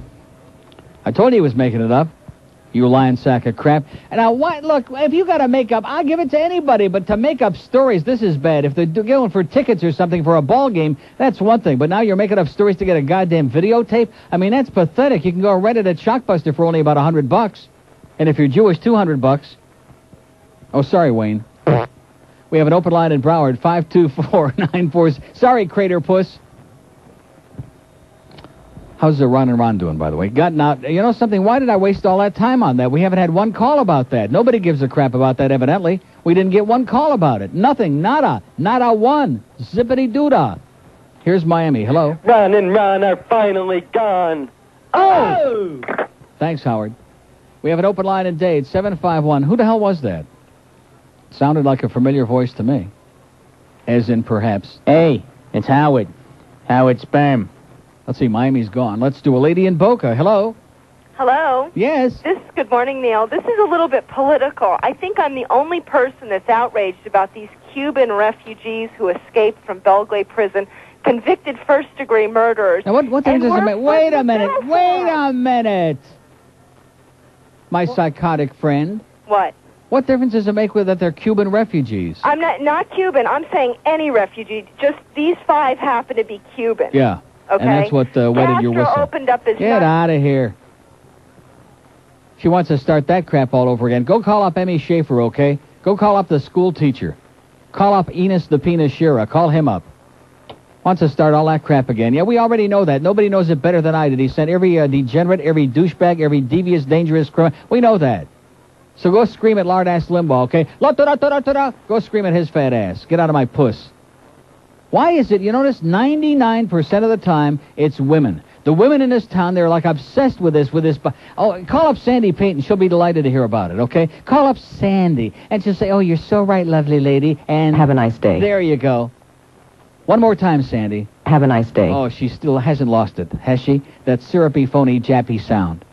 I told you he was making it up. You lying sack of crap. And now, look, if you got to make up, I'll give it to anybody, but to make up stories, this is bad. If they're going for tickets or something for a ball game, that's one thing. But now you're making up stories to get a goddamn videotape? That's pathetic. You can go rent it at Shockbuster for only about $100. And if you're Jewish, $200. Oh, sorry, Wayne. We have an open line in Broward, 524-94. Sorry, Crater Puss. How's Ron and Ron doing, by the way? You know something? Why did I waste all that time on that? We haven't had one call about that. Nobody gives a crap about that, evidently. We didn't get one call about it. Nothing. Nada. Nada one. Zippity-doo-dah. Here's Miami. Hello. Ron and Ron are finally gone. Oh! Thanks, Howard. We have an open line in Dade, 751. Who the hell was that? Sounded like a familiar voice to me. As in, perhaps. Hey, it's Howard. Howard Sperm. Let's see, Miami's gone. Let's do a lady in Boca. Hello? Hello? Yes? Good morning, Neil. This is a little bit political. I think I'm the only person that's outraged about these Cuban refugees who escaped from Belgrade prison, convicted first-degree murderers. Now, what difference does it make? Wait a minute. My psychotic friend. What? What difference does it make that they're Cuban refugees? I'm not Cuban. I'm saying any refugee. Just these 5 happen to be Cuban. Yeah. Okay. And that's what wetted your whistle. Opened up his Get out of here. She wants to start that crap all over again. Go call up Emmy Schaefer, okay? Go call up the school teacher. Call up Enos the Penis Shira. Call him up. Wants to start all that crap again. Yeah, we already know that. Nobody knows it better than I did. He sent every degenerate, every douchebag, every devious, dangerous criminal. We know that. So go scream at lard-ass Limbaugh, okay? Go scream at his fat ass. Get out of my puss. Why is it, you notice, 99% of the time, it's women. The women in this town, they're like obsessed with this. Oh, call up Sandy Payton. She'll be delighted to hear about it, okay? Call up Sandy, and she'll say, oh, you're so right, lovely lady, and... Have a nice day. There you go. One more time, Sandy. Have a nice day. Oh, she still hasn't lost it, has she? That syrupy, phony, jappy sound.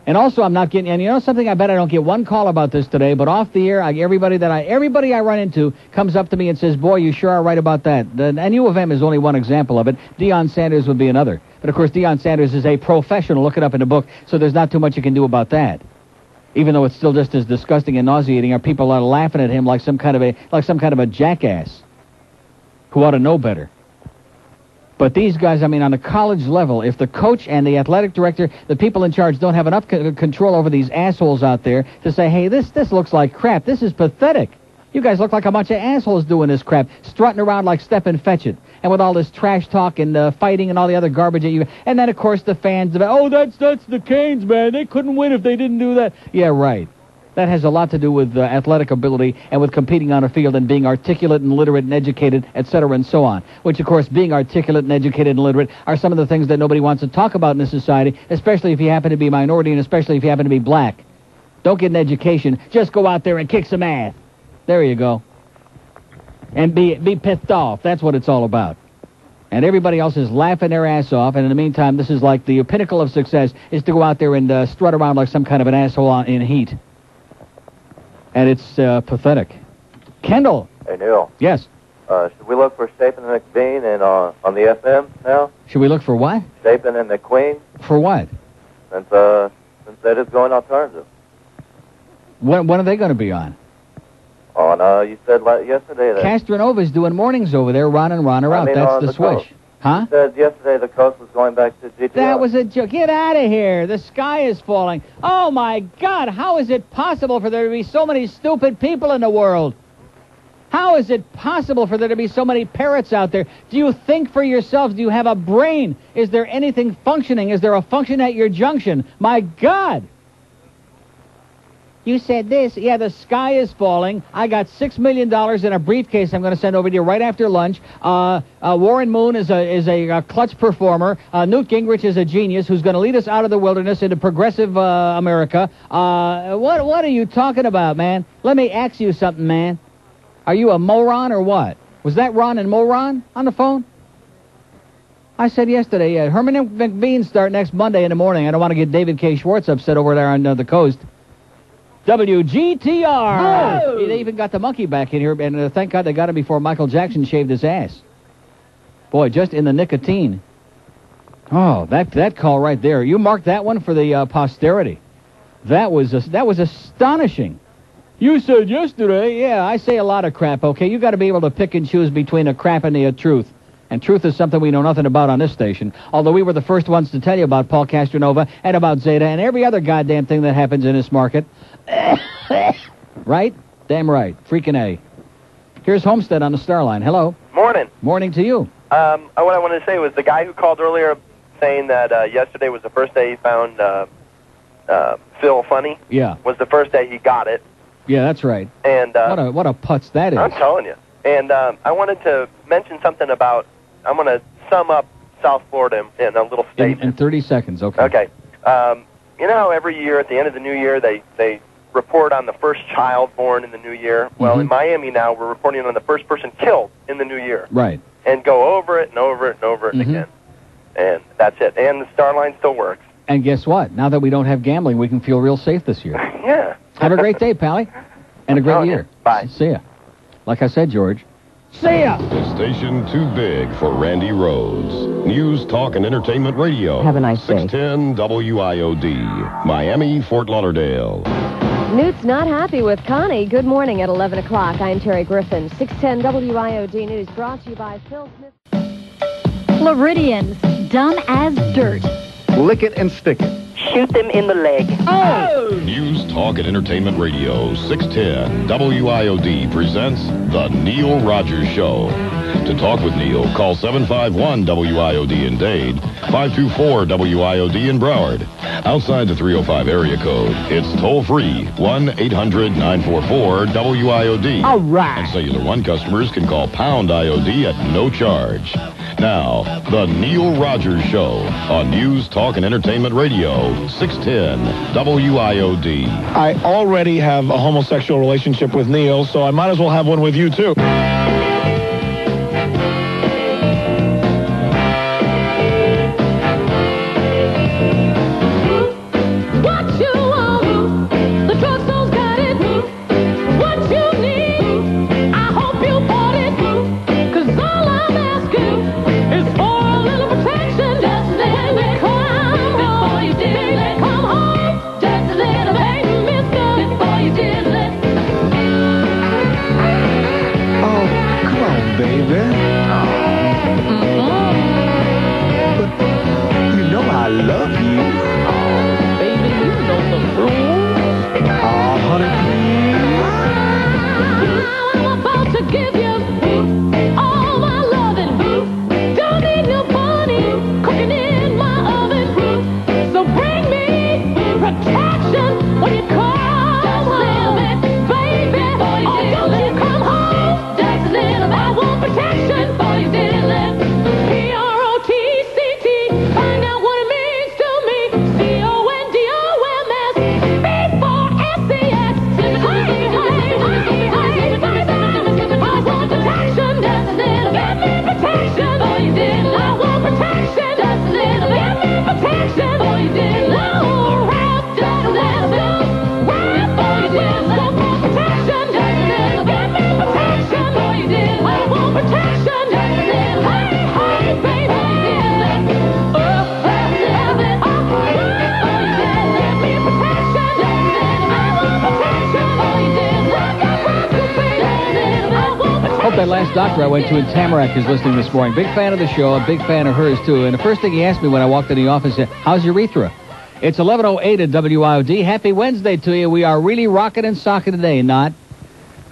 And also, I'm not getting, and you know something, I bet I don't get one call about this today, but off the air, everybody I run into comes up to me and says, boy, you sure are right about that. And U of M is only one example of it. Deion Sanders would be another. But, of course, Deion Sanders is a professional. Look it up in the book, so there's not too much you can do about that. Even though it's still just as disgusting and nauseating, our people are laughing at him like some kind of a jackass who ought to know better. But these guys, I mean, on the college level, if the coach and the athletic director, the people in charge, don't have enough control over these assholes out there to say, hey, this looks like crap. This is pathetic. You guys look like a bunch of assholes doing this crap, strutting around like Stephen Fetchit, and with all this trash talk and fighting and all the other garbage that you... And then, of course, the fans, that's the Canes, man. They couldn't win if they didn't do that. Yeah, right. That has a lot to do with athletic ability and with competing on a field and being articulate and literate and educated, etc., and so on. Which, of course, being articulate and educated and literate are some of the things that nobody wants to talk about in this society, especially if you happen to be a minority and especially if you happen to be black. Don't get an education. Just go out there and kick some ass. There you go. And be pissed off. That's what it's all about. And everybody else is laughing their ass off, and in the meantime, this is like the pinnacle of success is to go out there and strut around like some kind of an asshole in heat. And it's pathetic. Kendall. Hey, Neil. Yes. Should we look for Chapin and McBean on the FM now? Should we look for what? Chapin and McQueen. For what? Since that is going alternative. When are they going to be on? You said yesterday that... Castronova's doing mornings over there, Ron and Ron are out. That's the switch. Coast. Huh? You said yesterday the coast was going back to GTR. That was a joke. Get out of here. The sky is falling. Oh, my God. How is it possible for there to be so many stupid people in the world? How is it possible for there to be so many parrots out there? Do you think for yourselves? Do you have a brain? Is there anything functioning? Is there a function at your junction? My God. You said this. Yeah, the sky is falling. I got $6 million in a briefcase I'm going to send over to you right after lunch. Warren Moon is a clutch performer. Newt Gingrich is a genius who's going to lead us out of the wilderness into progressive America. What are you talking about, man? Let me ask you something, man. Are you a moron or what? Was that Ron and Moron on the phone? I said yesterday, Herman and McBean start next Monday in the morning. I don't want to get David K. Schwartz upset over there on the coast. WGTR! Oh! They even got the monkey back in here, and thank God they got him before Michael Jackson shaved his ass. Boy, just in the nicotine. Oh, that call right there. You marked that one for the posterity. That was astonishing. You said yesterday, yeah, I say a lot of crap, okay? You got to be able to pick and choose between the crap and the truth. And truth is something we know nothing about on this station, although we were the first ones to tell you about Paul Castronova and about Zeta and every other goddamn thing that happens in this market. Right? Damn right. Freaking A. Here's Homestead on the Star Line. Hello. Morning. Morning to you. What I wanted to say was the guy who called earlier saying that yesterday was the first day he found Phil funny. Yeah. Was the first day he got it. Yeah, that's right. And what a putz that is. I'm telling you. And I wanted to mention something about, I'm going to sum up South Florida in a little statement. In 30 seconds, okay. Okay. You know how every year at the end of the new year they report on the first child born in the new year? Well, in Miami now we're reporting on the first person killed in the new year. Right. And go over it and over it and over it again. And that's it. And the Star Line still works. And guess what? Now that we don't have gambling, we can feel real safe this year. Yeah. Have a great day, Pally. And a great year. Bye. See ya. Like I said, George. See ya! The station too big for Randy Rhodes. News, talk, and entertainment radio. Have a nice day. 610 WIOD. Miami, Fort Lauderdale. Newt's not happy with Connie. Good morning at 11 o'clock. I'm Terry Griffin. 610 WIOD News brought to you by Phil Smith. Floridians, dumb as dirt. Lick it and stick it. Shoot them in the leg. Oh! News, talk, and entertainment radio. 610 WIOD presents The Neil Rogers Show. To talk with Neil, call 751-WIOD in Dade, 524-WIOD in Broward. Outside the 305 area code, it's toll-free, 1-800-944-WIOD. All right. And Cellular One customers can call pound IOD at no charge. Now, The Neil Rogers Show on News, Talk, and Entertainment Radio, 610 WIOD. I already have a homosexual relationship with Neil, so I might as well have one with you, too. Watch that last doctor I went to in Tamarack is listening this morning. Big fan of the show, a big fan of hers, too. And the first thing he asked me when I walked in the office is, how's your urethra? It's 11:08 at WIOD. Happy Wednesday to you. We are really rocking and socking today, not.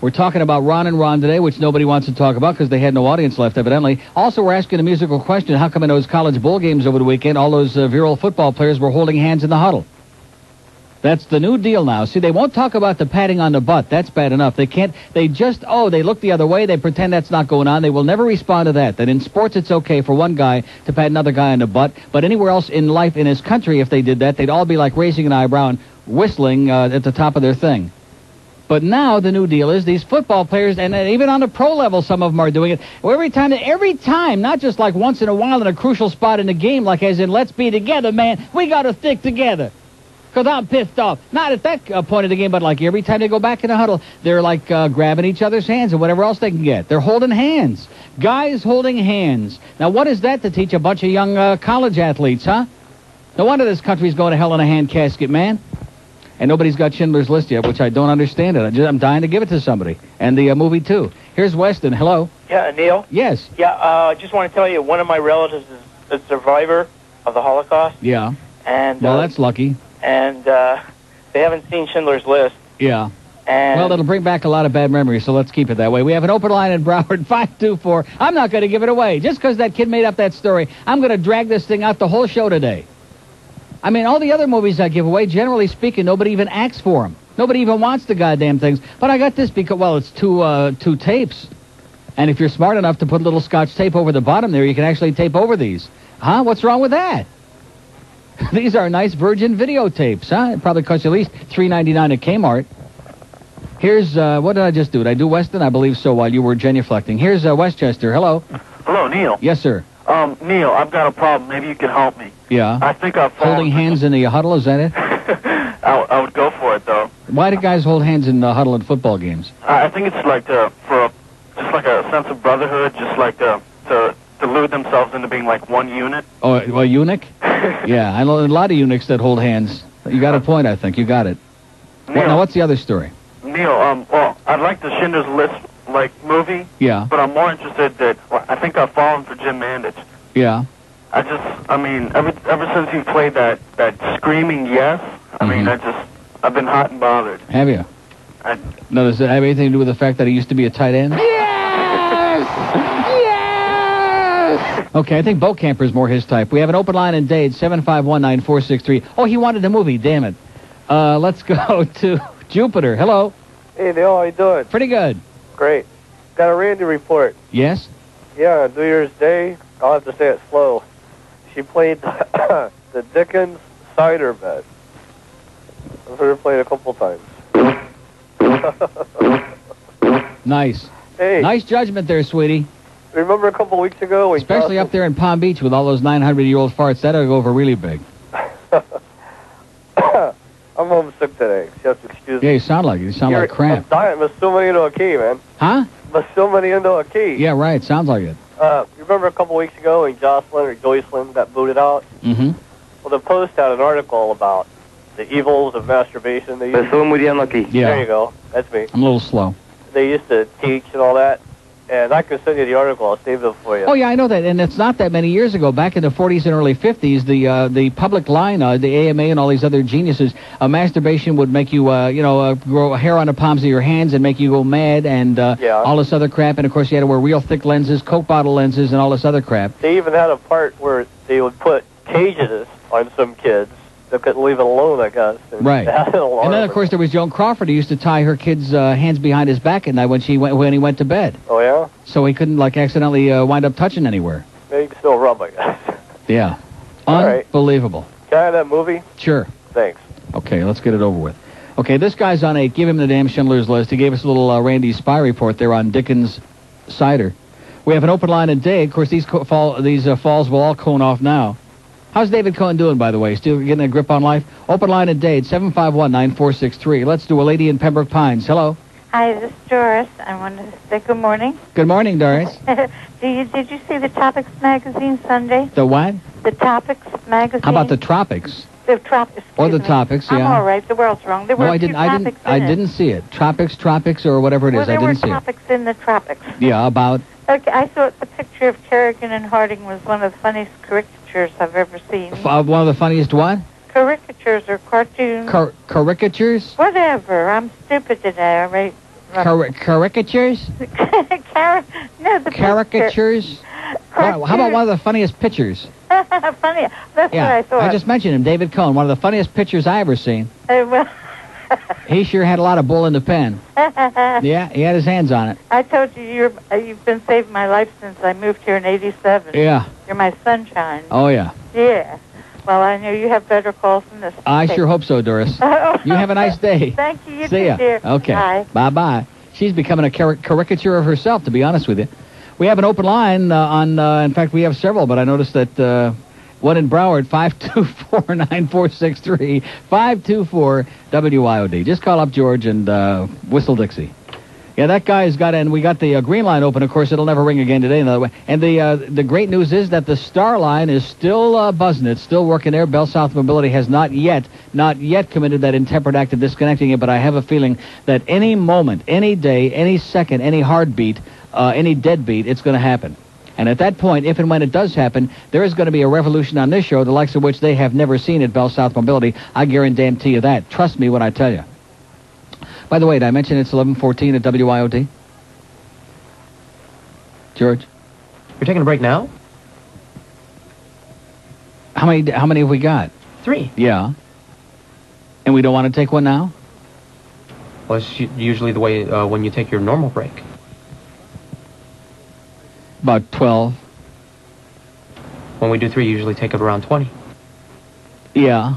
We're talking about Ron and Ron today, which nobody wants to talk about because they had no audience left, evidently. Also, we're asking a musical question. How come in those college bowl games over the weekend, all those virile football players were holding hands in the huddle? That's the new deal now. See, they won't talk about the patting on the butt. That's bad enough. They can't. They just, they look the other way. They pretend that's not going on. They will never respond to that. That in sports it's okay for one guy to pat another guy on the butt. But anywhere else in life in this country, if they did that, they'd all be like raising an eyebrow and whistling at the top of their thing. But now the new deal is these football players, and even on the pro level, some of them are doing it. Well, every time, not just like once in a while in a crucial spot in the game, like as in, let's be together, man. We got to stick together. Because I'm pissed off. Not at that point of the game, but like every time they go back in the huddle, they're like grabbing each other's hands and whatever else they can get. They're holding hands. Guys holding hands. Now, what is that to teach a bunch of young college athletes, huh? No wonder this country's going to hell in a handcasket, man. And nobody's got Schindler's List yet, which I don't understand it. I'm dying to give it to somebody. And the movie, too. Here's Weston. Hello. Yeah, Neil? Yes. Yeah, I just want to tell you, one of my relatives is a survivor of the Holocaust. Yeah. And well, that's lucky. And they haven't seen Schindler's List. Yeah. And well, it'll bring back a lot of bad memories, so let's keep it that way. We have an open line in Broward, 524. I'm not going to give it away. Just because that kid made up that story, I'm going to drag this thing out the whole show today. I mean, all the other movies I give away, generally speaking, nobody even acts for them. Nobody even wants the goddamn things. But I got this because, well, it's two tapes. And if you're smart enough to put a little Scotch tape over the bottom there, you can actually tape over these. Huh? What's wrong with that? These are nice Virgin videotapes, huh? It probably costs you at least $3.99 at Kmart. Here's, what did I just do? Did I do Weston? I believe so, while you were genuflecting. Here's Westchester. Hello. Hello, Neil. Yes, sir. Neil, I've got a problem. Maybe you can help me. Yeah. I think I've fallen... Holding hands in the huddle, is that it? I would go for it, though. Why do guys hold hands in the huddle at football games? I think it's like just like a sense of brotherhood, just like to lure themselves into being like one unit. Oh, a eunuch? Yeah, I know a lot of eunuchs that hold hands. You got a point, I think. You got it. Neil, now, what's the other story? Well, I'd like the Schindler's List, movie. Yeah. But I'm more interested I think I've fallen for Jim Mandich. Yeah. Ever since you played that Screaming Yes, I've been hot and bothered. Have you? No, does it have anything to do with the fact that he used to be a tight end? Yes! Yes! Okay, I think Bo Camper's more his type. We have an open line in Dade, 7519463. Oh, he wanted the movie, damn it. Let's go to Jupiter. Hello. Hey, Neil, how you doing? Pretty good. Great. Got a Randy report. Yes? Yeah, New Year's Day, I'll have to say it slow. She played the Dickens cider bed. I've heard her play it a couple times. Nice. Hey. Nice judgment there, sweetie. Remember a couple weeks ago? Especially up there in Palm Beach with all those 900-year-old farts. That'll go over really big. I'm homesick today. You have to excuse me. Yeah, you sound like it. You sound like crap. I'm assuming into a key, man. Huh? Assuming into a key. Yeah, right. Sounds like it. You remember a couple weeks ago when Joycelyn got booted out? Mm-hmm. Well, the Post had an article about the evils of masturbation. Yeah. There you go. That's me. I'm a little slow. They used to teach and all that. And I can send you the article. I'll save it for you. Oh, yeah, I know that. And it's not that many years ago. Back in the 40s and early 50s, the public line, the AMA and all these other geniuses, masturbation would make you, grow hair on the palms of your hands and make you go mad and all this other crap. And, of course, you had to wear real thick lenses, Coke bottle lenses, and all this other crap. They even had a part where they would put cages on some kids. They couldn't leave it alone, I guess. Right. And then, of course, there was Joan Crawford who used to tie her kids' hands behind his back at night when he went to bed. Oh, yeah? So he couldn't, accidentally wind up touching anywhere. Yeah, you can still rub, I guess. Yeah. All right. Unbelievable. Can I have that movie? Sure. Thanks. Okay, let's get it over with. Okay, this guy's on 8. Give him the damn Schindler's List. He gave us a little Randy Spy report there on Dickens cider. We have an open line in Dade. Of course, these falls will all cone off now. How's David Cohen doing, by the way? Still getting a grip on life? Open line in Dade, 751-9463. Let's do a lady in Pembroke Pines. Hello. Hi, this is Doris. I wanted to say good morning. Good morning, Doris. Did you see the Topics magazine Sunday? The what? The Topics magazine. How about the Tropics? The tropics. Or the topics, yeah. I'm all right. The world's wrong. There were I didn't see it. Tropics or whatever it is. Well, I didn't see there were topics in the tropics. it. Yeah, about. Okay, I thought the picture of Kerrigan and Harding was one of the funniest caricatures I've ever seen. One of the funniest what? Caricatures or cartoons. Caricatures? Whatever. I'm stupid today, all right? Caricatures? No, the Caricatures? How about one of the funniest pictures? Funny. That's what I thought. I just mentioned him, David Cohn, one of the funniest pictures I ever seen. Well, he sure had a lot of bull in the pen. Yeah, he had his hands on it. I told you you've been saving my life since I moved here in '87. Yeah. You're my sunshine. Oh, yeah. Yeah. Well, I know you have better calls than this. I sure hope so, Doris. You have a nice day. Thank you. You See too, ya. dear. Okay. Bye. Bye-bye. She's becoming a caricature of herself, to be honest with you. We have an open line in fact, we have several, but I noticed that one in Broward, 524-9463, 524-WIOD. Just call up George and whistle Dixie. Yeah, that guy's got, and we got the green line open. Of course, it'll never ring again today. Another way. And the great news is that the star line is still buzzing. It's still working there. BellSouth Mobility has not yet committed that intemperate act of disconnecting it. But I have a feeling that any moment, any day, any second, any heartbeat, any deadbeat, it's going to happen. And at that point, if and when it does happen, there is going to be a revolution on this show, the likes of which they have never seen at BellSouth Mobility. I guarantee you that. Trust me when I tell you. By the way, did I mention it's 11:14 at WIOD? George? You're taking a break now? How many have we got? 3. Yeah. And we don't want to take one now? Well, it's usually the way when you take your normal break. About 12. When we do 3, you usually take it around 20. Yeah.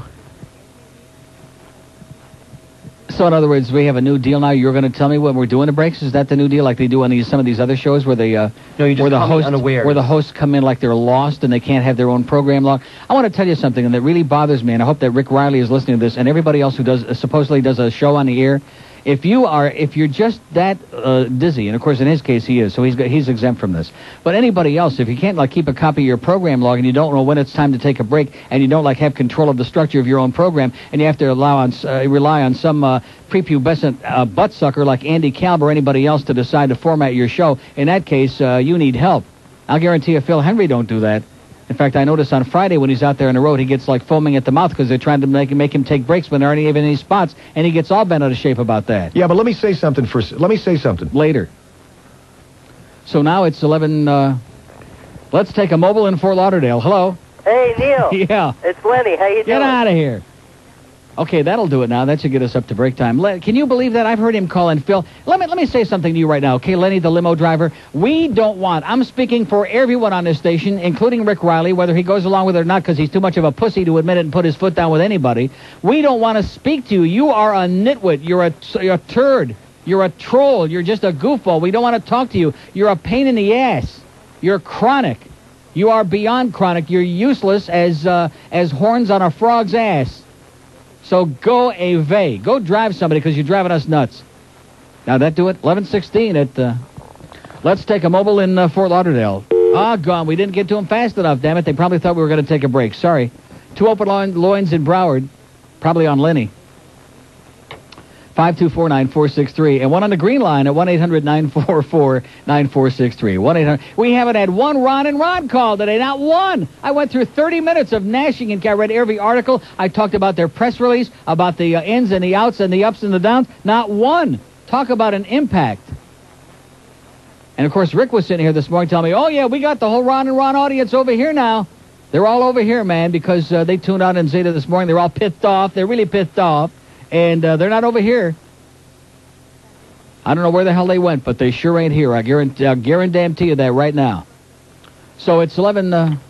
So in other words, we have a new deal now. You're going to tell me when we're doing the breaks? Is that the new deal, like they do on some of these other shows where they no, you just come in unaware. Where the hosts come in like they're lost and they can't have their own program log? I want to tell you something, and that really bothers me, and I hope that Rick Riley is listening to this, and everybody else who supposedly does a show on the air. If you're just that dizzy, and of course in his case he is, so he's exempt from this. But anybody else, if you can't keep a copy of your program log, and you don't know when it's time to take a break, and you don't have control of the structure of your own program, and you have to rely on some prepubescent buttsucker like Andy Kalb or anybody else to decide to format your show, in that case you need help. I'll guarantee you Phil Henry don't do that. In fact, I noticed on Friday when he's out there on the road, he gets like foaming at the mouth because they're trying to make him take breaks when there aren't even any spots, and he gets all bent out of shape about that. Yeah, but let me say something later. So now it's 11. Let's take a mobile in Fort Lauderdale. Hello. Hey, Neil. Yeah. It's Lenny. How you doing? Get out of here. Okay, that'll do it now. That should get us up to break time. Can you believe that? I've heard him call in. Phil, let me say something to you right now, okay, Lenny, the limo driver? I'm speaking for everyone on this station, including Rick Riley, whether he goes along with it or not, because he's too much of a pussy to admit it and put his foot down with anybody. We don't want to speak to you. You are a nitwit. You're a turd. You're a troll. You're just a goofball. We don't want to talk to you. You're a pain in the ass. You're chronic. You are beyond chronic. You're useless as horns on a frog's ass. So go away. Go drive somebody because you're driving us nuts. Now that do it? 11:16 at let's take a mobile in Fort Lauderdale. Gone. We didn't get to them fast enough, damn it. They probably thought we were going to take a break. Sorry. 2 open loins in Broward. Probably on Lenny. 524-9463. And one on the green line at 1-800-944-9463. 1-800. We haven't had one Ron and Ron call today. Not one. I went through 30 minutes of gnashing and I read every article. I talked about their press release, about the ins and the outs and the ups and the downs. Not one. Talk about an impact. And, of course, Rick was sitting here this morning telling me, oh, yeah, we got the whole Ron and Ron audience over here now. They're all over here, man, because they tuned out in Zeta this morning. They're all pissed off. They're really pissed off. And they're not over here. I don't know where the hell they went, but they sure ain't here. I guarantee you that right now. So it's 11.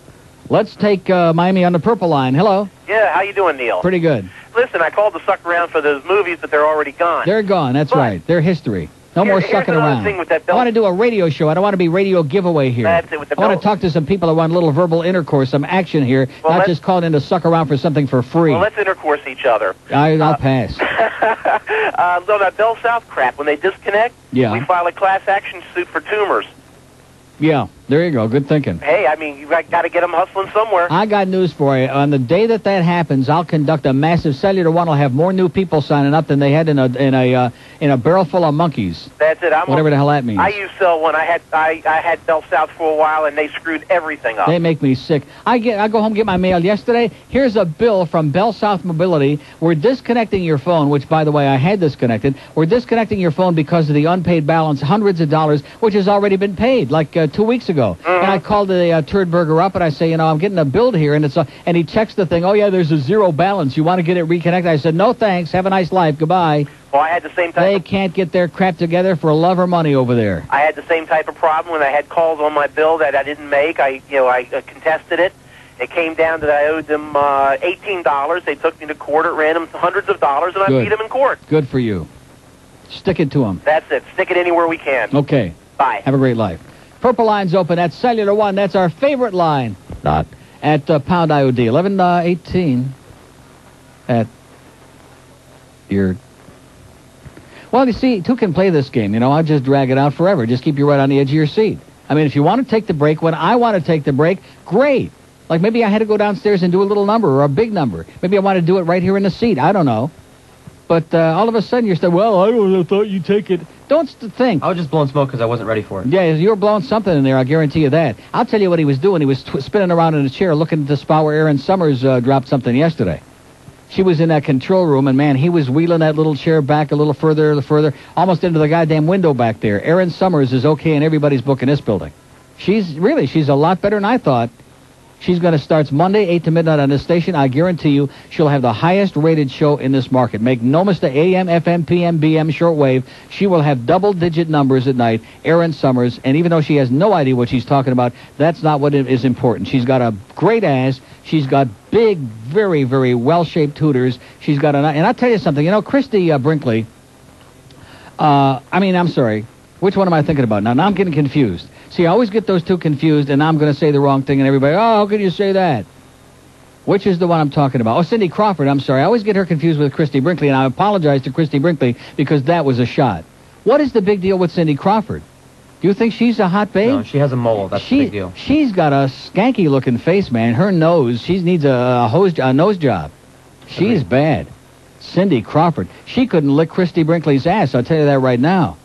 Let's take Miami on the purple line. Hello. Yeah, how you doing, Neil? Pretty good. Listen, I called to suck around for those movies, but they're already gone. They're gone. That's right. They're history. No more sucking around. I want to do a radio show. I don't want to be radio giveaway here. That's it, with the I want to talk to some people that want a little verbal intercourse, some action here, not just calling in to suck around for something for free. Well, let's intercourse each other. I'll pass. So that BellSouth crap, when they disconnect, yeah, we file a class action suit for tumors. Yeah. There you go. Good thinking. Hey, I mean, you got to get them hustling somewhere. I got news for you. On the day that happens, I'll conduct a massive Cellular One. Will have more new people signing up than they had in a barrel full of monkeys. That's it. Whatever the hell that means. I used to sell one. I had BellSouth for a while, and they screwed everything up. They make me sick. I go home and get my mail yesterday. Here's a bill from BellSouth Mobility. We're disconnecting your phone, which, by the way, I had disconnected. We're disconnecting your phone because of the unpaid balance, hundreds of dollars, which has already been paid, like 2 weeks ago. And I called the turd burger up, and I say, I'm getting a bill here, and and he checks the thing. Oh, yeah, there's a zero balance. You want to get it reconnected? I said, no, thanks. Have a nice life. Goodbye. Well, I had the same type. They can't get their crap together for love or money over there. I had the same type of problem when I had calls on my bill that I didn't make. I contested it. It came down to that I owed them $18. They took me to court. It ran them hundreds of dollars, and I beat them in court. Good for you. Stick it to them. That's it. Stick it anywhere we can. Okay. Bye. Have a great life. Purple line's open. That's Cellular One. That's our favorite line. Not. At pound IOD. 11:18. At your... Well, you see, two can play this game. I'll just drag it out forever. Just keep you right on the edge of your seat. I mean, if you want to take the break when I want to take the break, great. Like maybe I had to go downstairs and do a little number or a big number. Maybe I want to do it right here in the seat. I don't know. But all of a sudden you're saying, well, I thought you'd take it. Don't think. I was just blowing smoke because I wasn't ready for it. Yeah, you were blowing something in there, I guarantee you that. I'll tell you what he was doing. He was spinning around in a chair looking at the spot where Erin Summers dropped something yesterday. She was in that control room, and, man, he was wheeling that little chair back a little further, almost into the goddamn window back there. Erin Summers is okay in everybody's book in this building. She's a lot better than I thought. She's going to start Monday, 8 to midnight on this station. I guarantee you she'll have the highest-rated show in this market. Make no mistake, AM, FM, PM, BM, shortwave. She will have double-digit numbers at night, Erin Summers. And even though she has no idea what she's talking about, that's not what is important. She's got a great ass. She's got big, very, very well-shaped hooters. She's got and I'll tell you something. Christy Brinkley, I'm sorry. Which one am I thinking about? Now I'm getting confused. See, I always get those two confused, and I'm going to say the wrong thing, and everybody, how can you say that? Which is the one I'm talking about? Oh, Cindy Crawford, I'm sorry. I always get her confused with Christy Brinkley, and I apologize to Christy Brinkley because that was a shot. What is the big deal with Cindy Crawford? Do you think she's a hot babe? No, she has a mole. That's the big deal. She's got a skanky-looking face, man. Her nose, she needs a nose job. She's bad. Cindy Crawford. She couldn't lick Christy Brinkley's ass, I'll tell you that right now.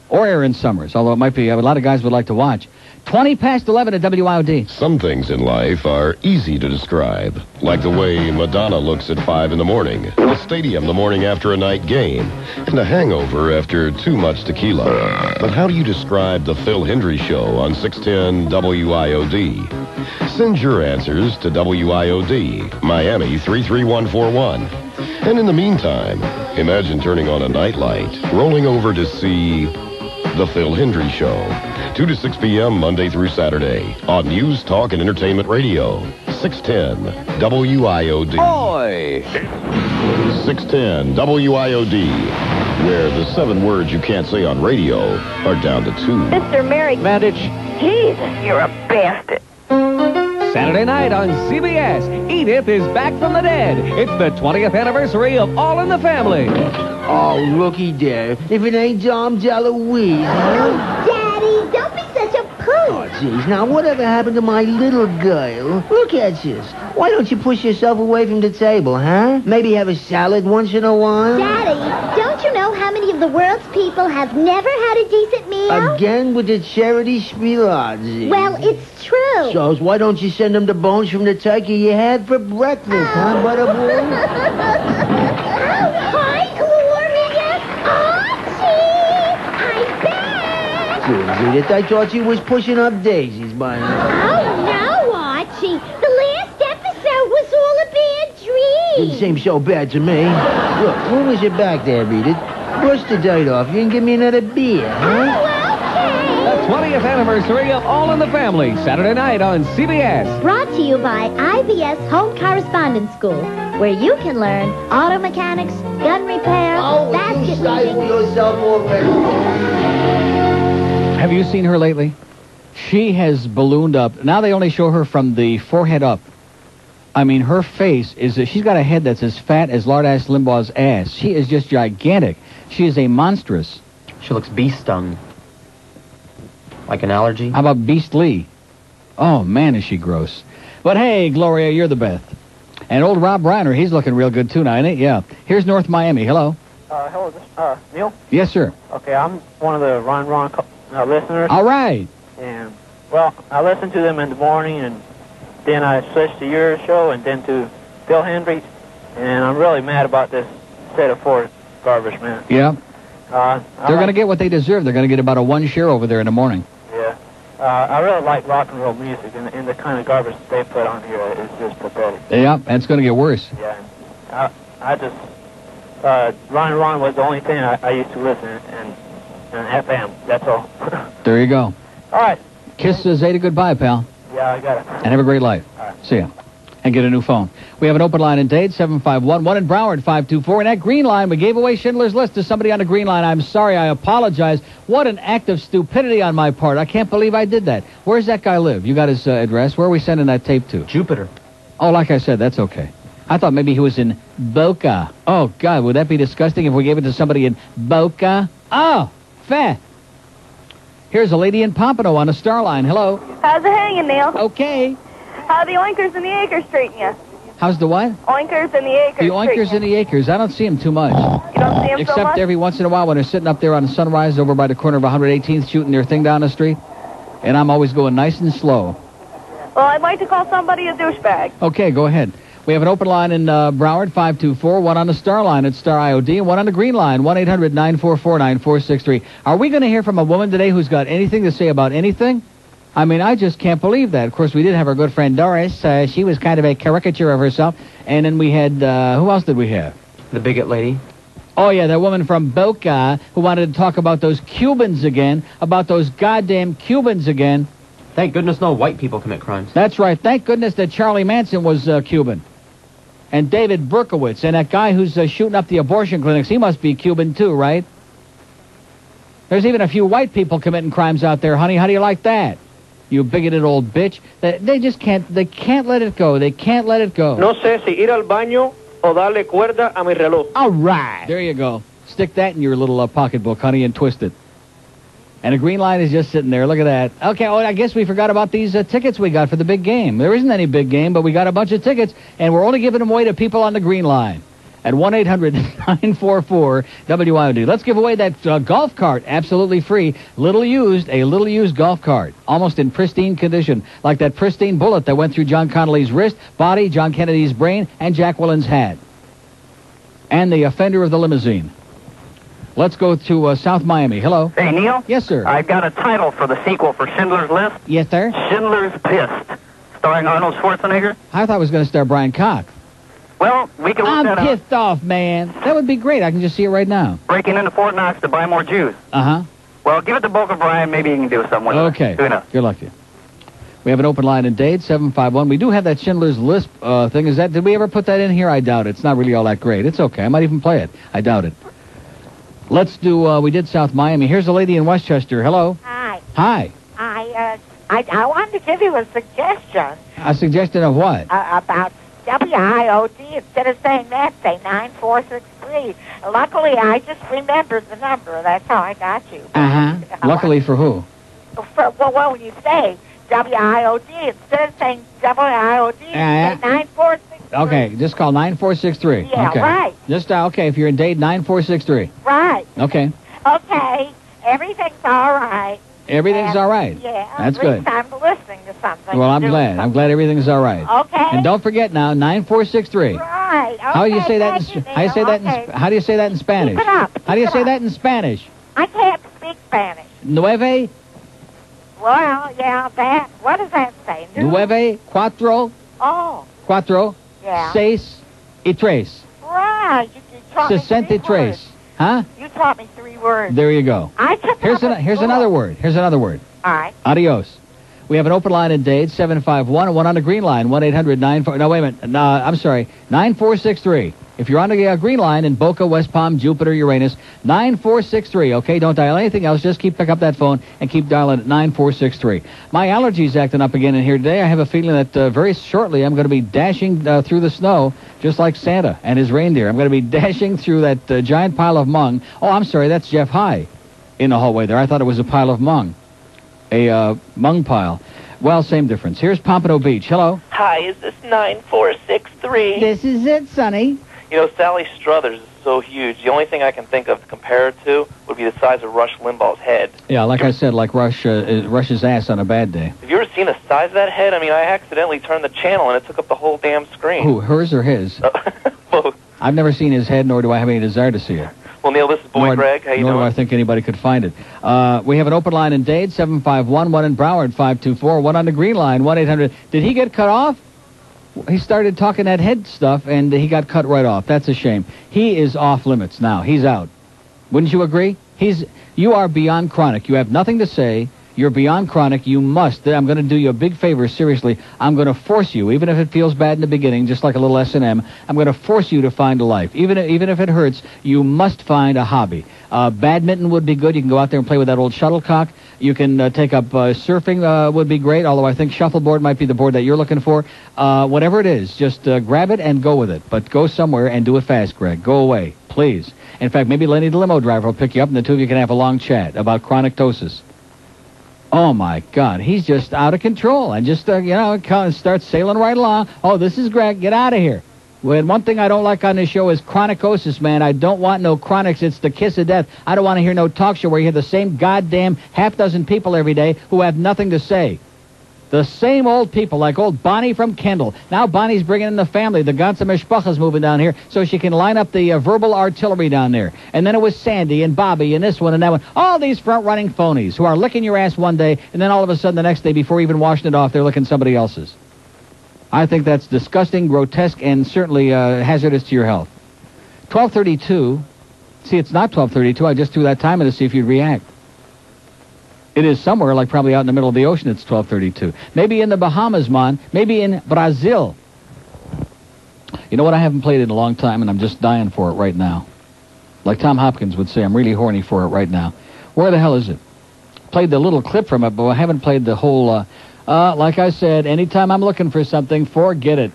Or Erin Summers, although it might be a lot of guys would like to watch. 20 past 11 at WIOD. Some things in life are easy to describe, like the way Madonna looks at 5 in the morning, the stadium the morning after a night game, and a hangover after too much tequila. But how do you describe the Phil Hendry Show on 610 WIOD? Send your answers to WIOD, Miami 33141. And in the meantime, imagine turning on a nightlight, rolling over to see The Phil Hendry Show, 2 to 6 p.m. Monday through Saturday on News, Talk, and Entertainment Radio, 610 WIOD. Oi! 610 WIOD, where the 7 words you can't say on radio are down to 2. Mr. Mary Mandich. Jesus, you're a bastard. Saturday night on CBS, Edith is back from the dead. It's the 20th anniversary of All in the Family. Oh, looky there. If it ain't Dom DeLuise, huh? Daddy, don't be such a pooch. Oh, jeez. Now, whatever happened to my little girl? Look at you. Why don't you push yourself away from the table, huh? Maybe have a salad once in a while? Daddy, don't you know how many of the world's people have never had a decent meal? Again with the charity spielazzi. Well, it's true. So why don't you send them the bones from the turkey you had for breakfast, huh, Butterboy? Hi, Gloria. Archie! I'm back! Edith, I thought you was pushing up daisies by now. Oh, no, Archie. The last episode was all a bad dream. Didn't seem so bad to me. Look, when was you back there, Edith? Brush the dirt off you and give me another beer, huh? The 20th anniversary of All in the Family, Saturday night on CBS. Brought to you by IBS Home Correspondence School, where you can learn auto mechanics, gun repair, basket weaving. Yourself already. Have you seen her lately? She has ballooned up. Now they only show her from the forehead up. I mean, her face she's got a head that's as fat as Lord-ass Limbaugh's ass. She is just gigantic. She is a monstrous. She looks bee-stung. Like an allergy? How about beastly? Oh, man, is she gross. But hey, Gloria, you're the best. And old Rob Reiner, he's looking real good, too, now, ain't he? Yeah. Here's North Miami. Hello. Hello, Neil? Yes, sir. Okay, I'm one of the Ron listeners. All right. And, well, I listen to them in the morning, and then I switch to your show, and then to Bill Hendry's, and I'm really mad about this set of 4 garbage, man. Yeah. They're going to get what they deserve. They're going to get about a 1 share over there in the morning. Yeah. I really like rock and roll music, and the kind of garbage they put on here is just pathetic. Yeah, and it's going to get worse. Yeah. I just... Ron was the only thing I used to listen and FM. That's all. There you go. All right. Kiss Zeta goodbye, pal. Yeah, I got it. And have a great life. All right. See ya. And get a new phone. We have an open line in Dade, 751. One in Broward, 524. And that green line, we gave away Schindler's List to somebody on the green line. I'm sorry. I apologize. What an act of stupidity on my part. I can't believe I did that. Where's that guy live? You got his address? Where are we sending that tape to? Jupiter. Oh, like I said, that's okay. I thought maybe he was in Boca. Oh, God, would that be disgusting if we gave it to somebody in Boca? Oh, fair. Here's a lady in Pompano on a star line. Hello. How's it hanging, Neil? Okay. How the oinkers and the acres treating you? How's the what? Oinkers and the acres. The oinkers and the acres. I don't see them too much. You don't see them Except so much? every once in a while when they're sitting up there on Sunrise over by the corner of 118th shooting their thing down the street. And I'm always going nice and slow. Well, I'd like to call somebody a douchebag. Okay, go ahead. We have an open line in Broward, 524, one on the star line at Star IOD, and one on the green line, 1-800-944-9463. Are we going to hear from a woman today who's got anything to say about anything? I mean, I just can't believe that. Of course, we did have our good friend Doris. She was kind of a caricature of herself. And then we had, who else did we have? The bigot lady. Oh, yeah, that woman from Boca who wanted to talk about those Cubans again, about those goddamn Cubans again. Thank goodness no white people commit crimes. That's right. Thank goodness that Charlie Manson was Cuban. And David Berkowitz, and that guy who's shooting up the abortion clinics, he must be Cuban too, right? There's even a few white people committing crimes out there, honey. How do you like that? You bigoted old bitch. They just can't let it go. They can't let it go. No sé si ir al baño o darle cuerda a mi reloj. All right. There you go. Stick that in your little pocketbook, honey, and twist it. And the green line is just sitting there. Look at that. Okay, oh, I guess we forgot about these tickets we got for the big game. There isn't any big game, but we got a bunch of tickets, and we're only giving them away to people on the green line at 1-800-944-WIOD. Let's give away that golf cart, absolutely free. A little used golf cart, almost in pristine condition, like that pristine bullet that went through John Connally's wrist, body, John Kennedy's brain, and Jack Willen's hat. And the offender of the limousine. Let's go to South Miami. Hello. Hey, Neil? Yes, sir. I've got a title for the sequel for Schindler's List. Yes, sir. Schindler's Pissed, starring Arnold Schwarzenegger. I thought I was going to star Brian Cox. Well, we can work that I'm out. pissed off, man. That would be great. I can just see it right now. Breaking into Fort Knox to buy more Jews. Uh-huh. Well, give it to Boca Brian. Maybe you can do something with it. Okay. Good enough. Good luck to you. We have an open line in Dade, 751. We do have that Schindler's List thing. Did we ever put that in here? I doubt it. It's not really all that great. It's okay. I might even play it. I doubt it. Let's do, we did South Miami. Here's a lady in Westchester. Hello. Hi. Hi. I wanted to give you a suggestion. A suggestion of what? About WIOD. Instead of saying that, say 9463. Luckily, I just remembered the number. That's how I got you. Uh-huh. Luckily for who? Well, when you say WIOD, instead of saying WIOD, say 9463. Okay, just call 9463. Yeah, okay. right. Just, okay, if you're in Dade, 9463. Right. Okay. Okay. Everything's all right. Everything's all right. Yeah. That's at least good. I'm listening to something. Well, I'm glad. I'm glad everything's all right. Okay. And don't forget now, 9463. Right. Okay, How do you say that? thank you, How do you say that? Neil. How do you say that in Spanish? Keep it up. How do you Keep say it that in Spanish? I can't speak Spanish. Nueve, Well, yeah, that. What does that say? nueve, cuatro, Oh, cuatro, yeah. seis, y tres. Right. You taught me 3 63. words. Huh? You taught me 3 words. There you go. I took Here's another word. Here's another word. All right. Adios. We have an open line in Dade, 751, and one on the green line, 1-800-94... No, wait a minute. I'm sorry, 9463. If you're on the green line in Boca, West Palm, Jupiter, Uranus, 9463, okay? Don't dial anything else. Just pick up that phone and keep dialing at 9463. My allergies acting up again in here today. I have a feeling that very shortly I'm going to be dashing through the snow, just like Santa and his reindeer. I'm going to be dashing through that giant pile of mung. Oh, I'm sorry, that's Jeff High in the hallway there. I thought it was a pile of mung. A mung pile. Well, same difference. Here's Pompano Beach. Hello. Hi, is this 9463? This is it, Sonny. You know, Sally Struthers is so huge. The only thing I can think of to compare it to would be the size of Rush Limbaugh's head. Yeah, like I said, like Rush's ass on a bad day. Have you ever seen the size of that head? I mean, I accidentally turned the channel and it took up the whole damn screen. Who, hers or his? Both. I've never seen his head, nor do I have any desire to see it. Well, Neil, this is Boy Greg. How you Nor doing? do I think anybody could find it. We have an open line in Dade, 751, one in Broward, 524, one on the green line, 1-800. Did he get cut off? He started talking that head stuff, and he got cut right off. That's a shame. He is off limits now. He's out. Wouldn't you agree? You are beyond chronic. You have nothing to say. You're beyond chronic. You must. I'm going to do you a big favor, seriously. I'm going to force you, even if it feels bad in the beginning, just like a little S&M, I'm going to force you to find a life. Even if it hurts, you must find a hobby. Badminton would be good. You can go out there and play with that old shuttlecock. You can take up surfing would be great, although I think shuffleboard might be the board that you're looking for. Whatever it is, just grab it and go with it. But go somewhere and do it fast, Greg. Go away, please. In fact, maybe Lenny the limo driver will pick you up, and the two of you can have a long chat about chronic ptosis. Oh, my God. He's just out of control. And just, starts sailing right along. Oh, this is Greg. Get out of here. Well, one thing I don't like on this show is chronicosis, man. I don't want no chronics. It's the kiss of death. I don't want to hear no talk show where you hear the same goddamn half-dozen people every day who have nothing to say. The same old people, like old Bonnie from Kendall. Now Bonnie's bringing in the family. The ganze Mishpacha's moving down here so she can line up the verbal artillery down there. And then it was Sandy and Bobby and this one and that one. All these front-running phonies who are licking your ass one day, and then all of a sudden the next day, before even washing it off, they're licking somebody else's. I think that's disgusting, grotesque, and certainly hazardous to your health. 12:32. See, it's not 12:32. I just threw that time in to see if you'd react. It is somewhere, like probably out in the middle of the ocean, it's 12:32. Maybe in the Bahamas, man. Maybe in Brazil. You know what? I haven't played it in a long time, and I'm just dying for it right now. Like Tom Hopkins would say, I'm really horny for it right now. Where the hell is it? Played the little clip from it, but I haven't played the whole... like I said, anytime I'm looking for something, forget it.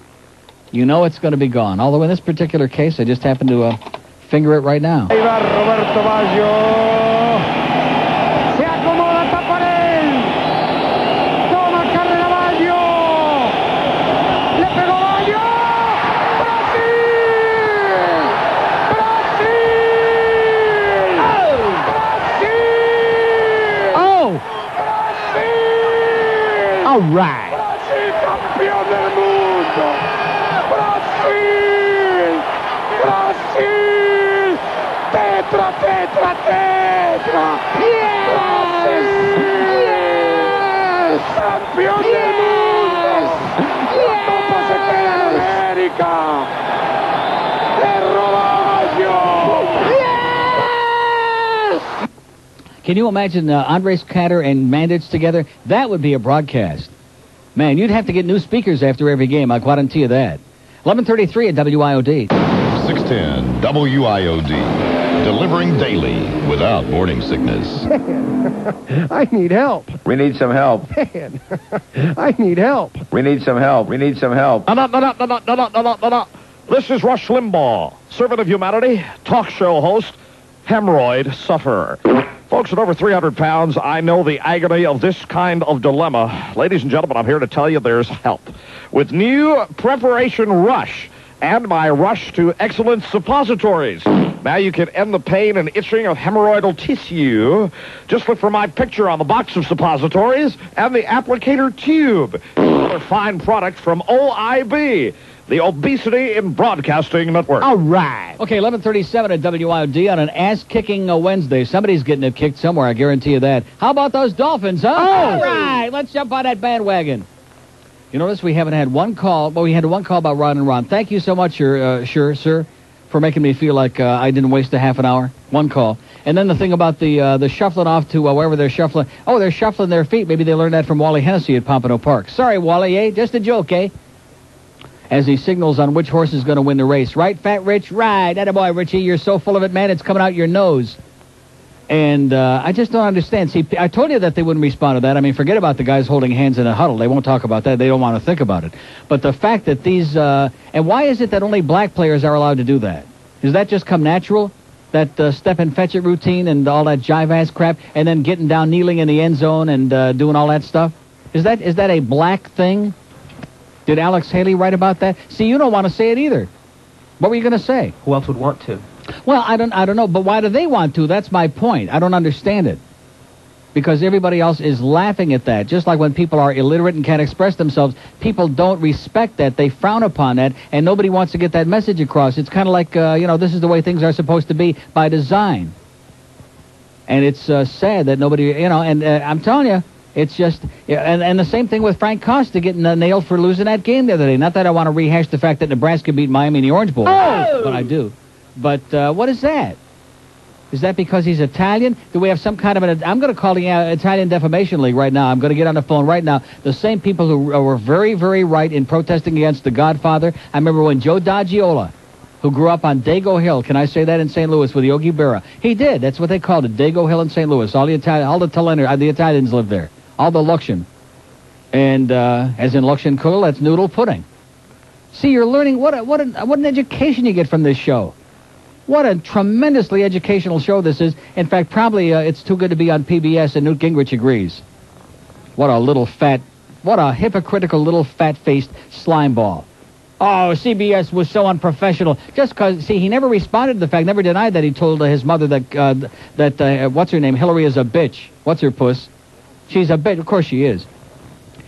You know it's going to be gone. Although in this particular case, I just happen to finger it right now. Ahí va Roberto Baggio. Se acomoda, está por él. Toma carrera Baggio. Le pegó Baggio. ¡Brasil! ¡Brasil! Oh! ¡Brasil! All right. ¡Brasil, campeón del mundo! ¡Brasil! ¡Brasil! ¡Tetra, tetra, tetra! ¡Yes! ¡Yes! ¡Campeón del mundo! ¡La copa se queda en América! ¡Perro Baggio! ¡Yes! Can you imagine Andres Catter and Mandich together? That would be a broadcast. Man, you'd have to get new speakers after every game. I'll guarantee you that. 11:33 at WIOD. 610 WIOD. Delivering daily without morning sickness. I need help. We need some help. Man, I need help. We need some help. We need some help. No. This is Rush Limbaugh, servant of humanity, talk show host, hemorrhoid sufferer. Folks, at over 300 pounds, I know the agony of this kind of dilemma. Ladies and gentlemen, I'm here to tell you there's help. With new Preparation Rush and my Rush to Excellence suppositories. Now you can end the pain and itching of hemorrhoidal tissue. Just look for my picture on the box of suppositories and the applicator tube. Another fine product from OIB, the Obesity in Broadcasting Network. All right. Okay, 11:37 at WIOD on an ass-kicking Wednesday. Somebody's getting it kicked somewhere, I guarantee you that. How about those Dolphins, huh? All right, let's jump on that bandwagon. You notice we haven't had one call. Well, we had one call about Ron and Ron. Thank you so much, sir, for making me feel like I didn't waste a half an hour. One call. And then the thing about the shuffling off to wherever they're shuffling. Oh, they're shuffling their feet. Maybe they learned that from Wally Hennessy at Pompano Park. Sorry, Wally, eh? Just a joke, eh? As he signals on which horse is going to win the race. Right, Fat Rich? Right. Attaboy, Richie. You're so full of it, man. It's coming out your nose. And I just don't understand. See, I told you that they wouldn't respond to that. I mean, forget about the guys holding hands in a huddle. They won't talk about that. They don't want to think about it. But the fact that these... and why is it that only black players are allowed to do that? Does that just come natural? that step and fetch it routine and all that jive-ass crap, and then getting down, kneeling in the end zone and doing all that stuff? Is that a black thing? Did Alex Haley write about that? See, you don't want to say it either. What were you going to say? Who else would want to? Well, I don't know, but why do they want to? That's my point. I don't understand it. Because everybody else is laughing at that. Just like when people are illiterate and can't express themselves, people don't respect that. They frown upon that, and nobody wants to get that message across. It's kind of like, this is the way things are supposed to be by design. And it's sad that nobody, and I'm telling you, it's just, and the same thing with Frank Costa getting nailed for losing that game the other day. Not that I want to rehash the fact that Nebraska beat Miami in the Orange Bowl, but I do. But what is that? Is that because he's Italian? Do we have some kind of I'm going to call the Italian Defamation League right now. I'm going to get on the phone right now. The same people who were very, very right in protesting against The Godfather. I remember when Joe Daggiola, who grew up on Dago Hill, can I say that, in St. Louis with Yogi Berra? He did. That's what they called it, Dago Hill in St. Louis. All the Italians lived there. All the Luxian. And as in Luxian Kugel, that's noodle pudding. See, you're learning what an education you get from this show. What a tremendously educational show this is. In fact, probably it's too good to be on PBS, and Newt Gingrich agrees. What a hypocritical little fat-faced slime ball. Oh, CBS was so unprofessional. Just because, see, he never responded to the fact, never denied that he told his mother that what's her name, Hillary is a bitch. What's her puss? She's a bitch. Of course she is.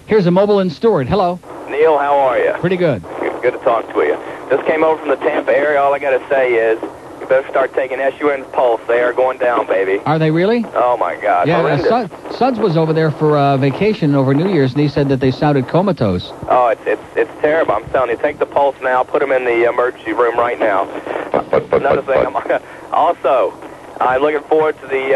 Here's a mobile in Stewart. Hello. Neil, how are you? Pretty good. Good to talk to you. Just came over from the Tampa area. All I got to say is, you better start taking SUN's pulse. They are going down, baby. Are they really? Oh, my God. Yeah, Suds was over there for vacation over New Year's, and he said that they sounded comatose. Oh, it's terrible. I'm telling you, take the pulse now. Put them in the emergency room right now. Another thing, I'm looking forward to the...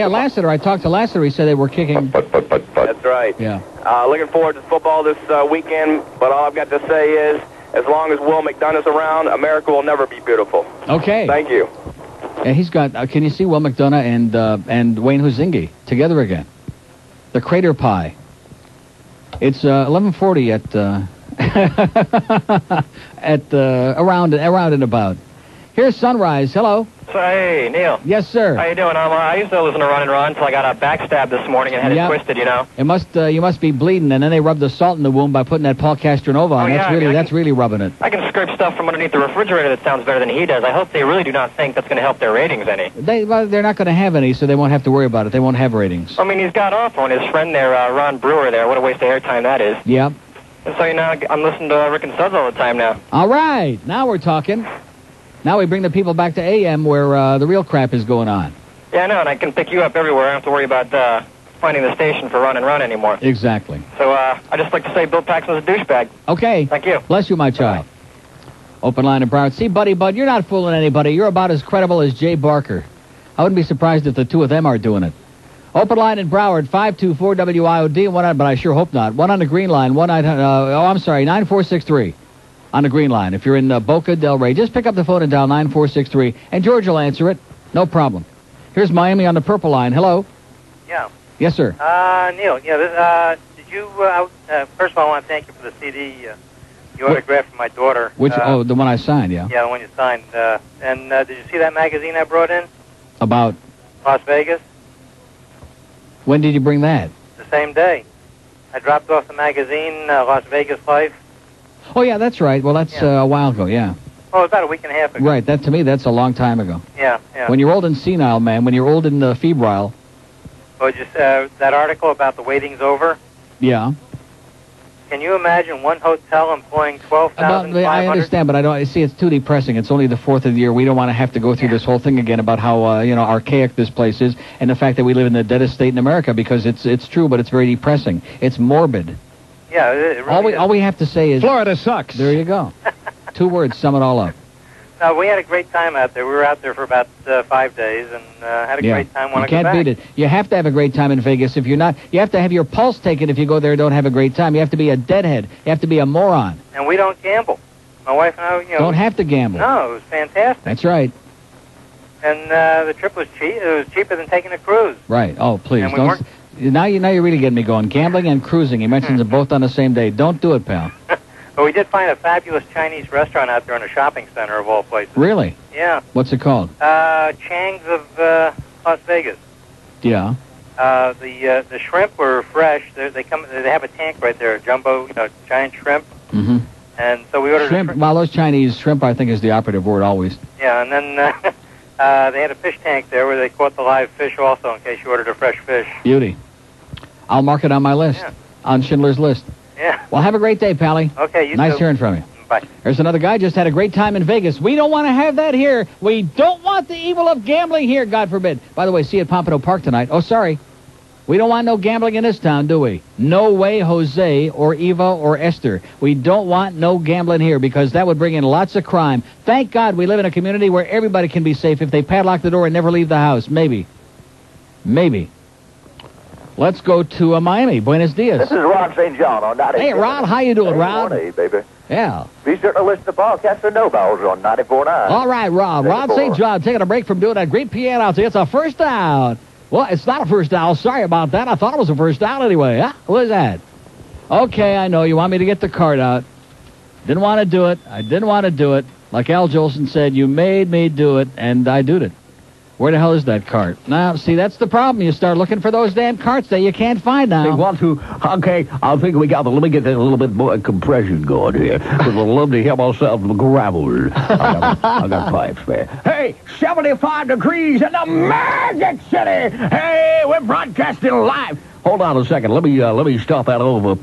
Lassiter. I talked to Lassiter. He said they were kicking... That's right. Yeah. Looking forward to football this weekend, but all I've got to say is, as long as Will McDonough's around, America will never be beautiful. Okay. Thank you. Yeah, he's got... can you see Will McDonough and Wayne Huizingi together again? The Crater Pie. It's 11:40 at around and about. Here's Sunrise. Hello. Hey, Neil. Yes, sir. How you doing? I used to listen to Run and Run until I got backstabbed this morning and had it twisted, It must you must be bleeding, and then they rub the salt in the wound by putting that Paul Castronova on. That's really rubbing it. I can scrape stuff from underneath the refrigerator that sounds better than he does. I hope they really do not think that's going to help their ratings any. They're not going to have any, so they won't have to worry about it. They won't have ratings. I mean, he's got off on his friend there, Ron Brewer there. What a waste of airtime that is. Yep. And so, I'm listening to Rick and Suds all the time now. All right. Now we're talking. Now we bring the people back to AM where the real crap is going on. Yeah, I know, and I can pick you up everywhere. I don't have to worry about finding the station for Run and Run anymore. Exactly. So I just like to say Bill Paxton's a douchebag. Okay. Thank you. Bless you, my child. Open line in Broward. See, Buddy Bud, you're not fooling anybody. You're about as credible as Jay Barker. I wouldn't be surprised if the two of them are doing it. Open line in Broward, 524-WIOD, one on, but I sure hope not. One on the green line, 9463. On the green line. If you're in Boca Del Rey, just pick up the phone and dial 9463, and George will answer it. No problem. Here's Miami on the purple line. Hello. Yeah. Yes, sir. Neil, did you, first of all, I want to thank you for the CD you autographed for my daughter. Which, the one I signed, yeah. Yeah, the one you signed. And did you see that magazine I brought in? About? Las Vegas. When did you bring that? The same day. I dropped off the magazine, Las Vegas Life. Oh, yeah, that's right. Well, that's a while ago, yeah. Oh, about a week and a half ago. Right, that to me, that's a long time ago. Yeah, yeah. When you're old and senile, man, when you're old and febrile. Oh, just that article about the waiting's over? Yeah. Can you imagine one hotel employing 12,500? I understand, but I don't see. It's too depressing. It's only the 4th of the year. We don't want to have to go through this whole thing again about how archaic this place is, and the fact that we live in the deadest state in America, because it's true, but it's very depressing. It's morbid. Yeah, it really all we have to say is Florida sucks. There you go. 2 words sum it all up. No, we had a great time out there. We were out there for about 5 days and had a great time. You can't beat it. You have to have a great time in Vegas. If you're not, you have to have your pulse taken if you go there and don't have a great time. You have to be a deadhead. You have to be a moron. And we don't gamble. My wife and I, don't have to gamble. No, it was fantastic. That's right. And the trip was cheap. It was cheaper than taking a cruise. Right. Oh, please And we don't. weren't- Now you're really getting me going. Gambling and cruising. He mentions them both on the same day. Don't do it, pal. But we did find a fabulous Chinese restaurant out there in a shopping center of all places. Really? Yeah. What's it called? Chang's of Las Vegas. Yeah. The shrimp were fresh. They have a tank right there, jumbo, giant shrimp. Mm-hmm. And so we ordered Shrimp. Well, those Chinese shrimp, I think, is the operative word always. Yeah, and then they had a fish tank there where they caught the live fish also in case you ordered a fresh fish. Beauty. I'll mark it on my list. Yeah. On Schindler's List. Yeah. Well, have a great day, Pally. Okay, you Nice too. hearing from you. Bye. There's another guy just had a great time in Vegas. We don't want to have that here. We don't want the evil of gambling here, God forbid. By the way, see you at Pompano Park tonight. Oh, sorry. We don't want no gambling in this town, do we? No way, Jose or Eva or Esther. We don't want no gambling here because that would bring in lots of crime. Thank God we live in a community where everybody can be safe if they padlock the door and never leave the house. Maybe. Maybe. Let's go to Miami. Buenos dias. This is Ron St. John on 94. Hey, Ron, how you doing, Hey, Ron? morning, baby. Yeah. Be sure to listen to Paul Castronova on 94.9. All right, Ron. Ron St. John taking a break from doing that great piano out there. It's a first down. Well, it's not a first down. Sorry about that. I thought it was a first down anyway. Huh? What is that? Okay, I know. You want me to get the card out. Didn't want to do it. I didn't want to do it. Like Al Jolson said, you made me do it, and I did it. Where the hell is that cart? Now, see, that's the problem. You start looking for those damn carts that you can't find now. They want to. Okay, I think we got them. Let me get a little bit more compression going here. We'd love to hear myself gravel. I got pipes there. Hey, 75 degrees in the Magic City. Hey, we're broadcasting live. Hold on a second. Let me start that over.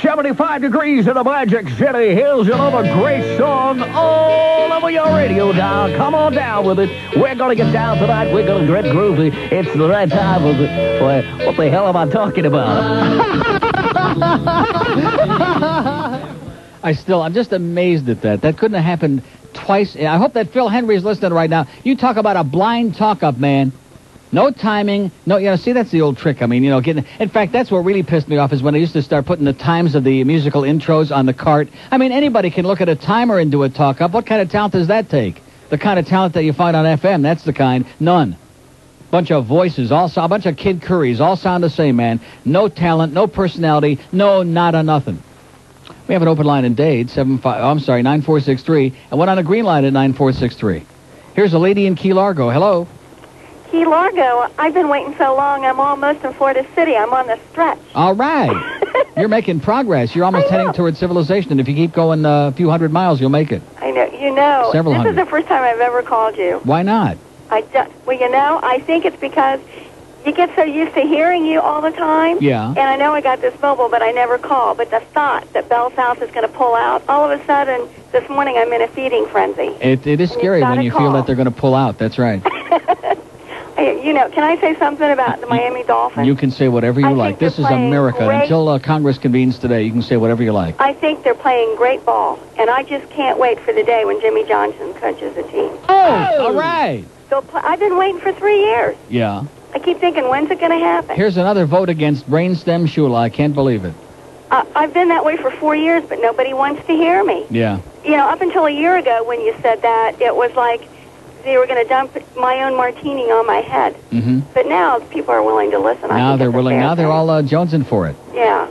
75 degrees in the Magic City. Here's another great song all over your radio dial. Come on down with it. We're going to get down tonight. We're going to get groovy. It's the right time of it. What the hell am I talking about? I'm just amazed at that. That couldn't have happened twice. I hope that Phil Henry is listening right now. You talk about a blind talk-up, man. No timing. No, see, that's the old trick. I mean, in fact, that's what really pissed me off is when I used to start putting the times of the musical intros on the cart. I mean, anybody can look at a timer and do a talk-up. What kind of talent does that take? The kind of talent that you find on FM, that's the kind. None. Bunch of voices, a bunch of Kid Curries, all sound the same, man. No talent, no personality, no nada nothing. We have an open line in Dade, 9463, and one on a green line at 9463. Here's a lady in Key Largo. Hello. Key Largo, I've been waiting so long, I'm almost in Florida City. I'm on the stretch. All right. You're making progress. You're almost heading toward civilization, and if you keep going a few hundred miles, you'll make it. I know. Several this hundred. is the first time I've ever called you. Why not? I think it's because you get so used to hearing you all the time. Yeah. And I know I got this mobile, but I never call. But the thought that BellSouth is going to pull out, all of a sudden, this morning I'm in a feeding frenzy. It is scary when you feel that they're going to pull out. That's right. Can I say something about the Miami Dolphins? You can say whatever you like. This is America. Until Congress convenes today, you can say whatever you like. I think they're playing great ball, and I just can't wait for the day when Jimmy Johnson coaches the team. Oh, all right. I've been waiting for 3 years. Yeah. I keep thinking, when's it going to happen? Here's another vote against Brainstem Shula. I can't believe it. I've been that way for 4 years, but nobody wants to hear me. Yeah. Up until a year ago when you said that, it was like they were going to dump my own martini on my head. Mm-hmm. But now people are willing to listen. Now they're willing. Now they're all jonesing for it. Yeah.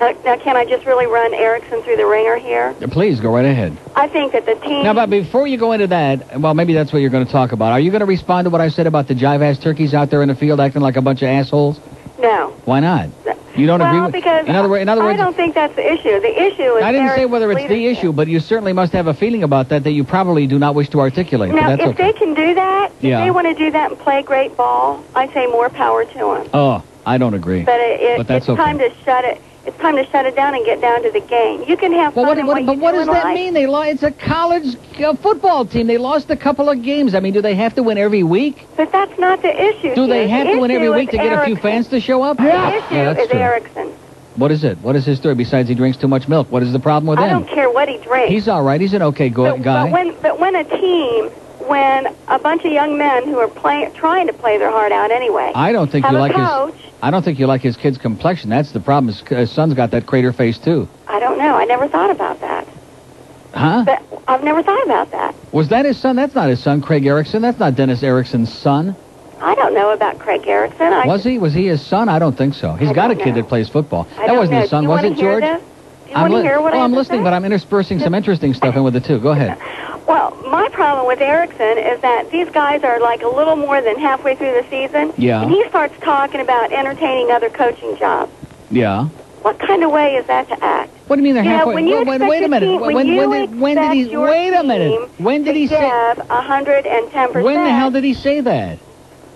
Now, can I just really run Erickson through the ringer here? Please, go right ahead. I think that the team... Now, but before you go into that, well, maybe that's what you're going to talk about. Are you going to respond to what I said about the jive-ass turkeys out there in the field acting like a bunch of assholes? No. Why not? You don't agree with... because in other words, I don't think that's the issue. The issue is... I didn't say Eric's whether it's the issue, but you certainly must have a feeling about that you probably do not wish to articulate. Now, but that's if they can do that, if Yeah. they want to do that and play great ball, I say more power to them. Oh, I don't agree. But, that's it's time to shut it. It's time to shut it down and get down to the game. You can have fun But in what does that life. mean? It's a college football team. They lost a couple of games. I mean, do they have to win every week? But that's not the issue. Do they Steve. have The to win every issue week to is get a few Erickson. fans to show up? The issue that's is true. Erickson. What is it? What is his story besides he drinks too much milk? What is the problem with I him? don't care what he drinks. He's all right. He's an okay guy. But when a team, when a bunch of young men who are trying to play their heart out anyway, I don't think have you a like coach, I don't think you like his kid's complexion. That's the problem. His son's got that crater face too. I don't know. I never thought about that. Huh? But I've never thought about that. Was that his son? That's not his son, Craig Erickson. That's not Dennis Erickson's son. I don't know about Craig Erickson. Was he? Was he his son? I don't think so. He's got a kid that plays football. That wasn't his son, was it, George? Do You want to hear what I have I'm to listening, say? but I'm interspersing some interesting stuff in with it, too. Go ahead. Well, my problem with Erickson is that these guys are like a little more than halfway through the season. Yeah. And he starts talking about entertaining other coaching jobs. Yeah. What kind of way is that to act? What do you mean they're You know, halfway? when you Wait expect a minute. your team- when When did he? your Wait a minute. team When did he to say? give 110%. When the hell did he say that?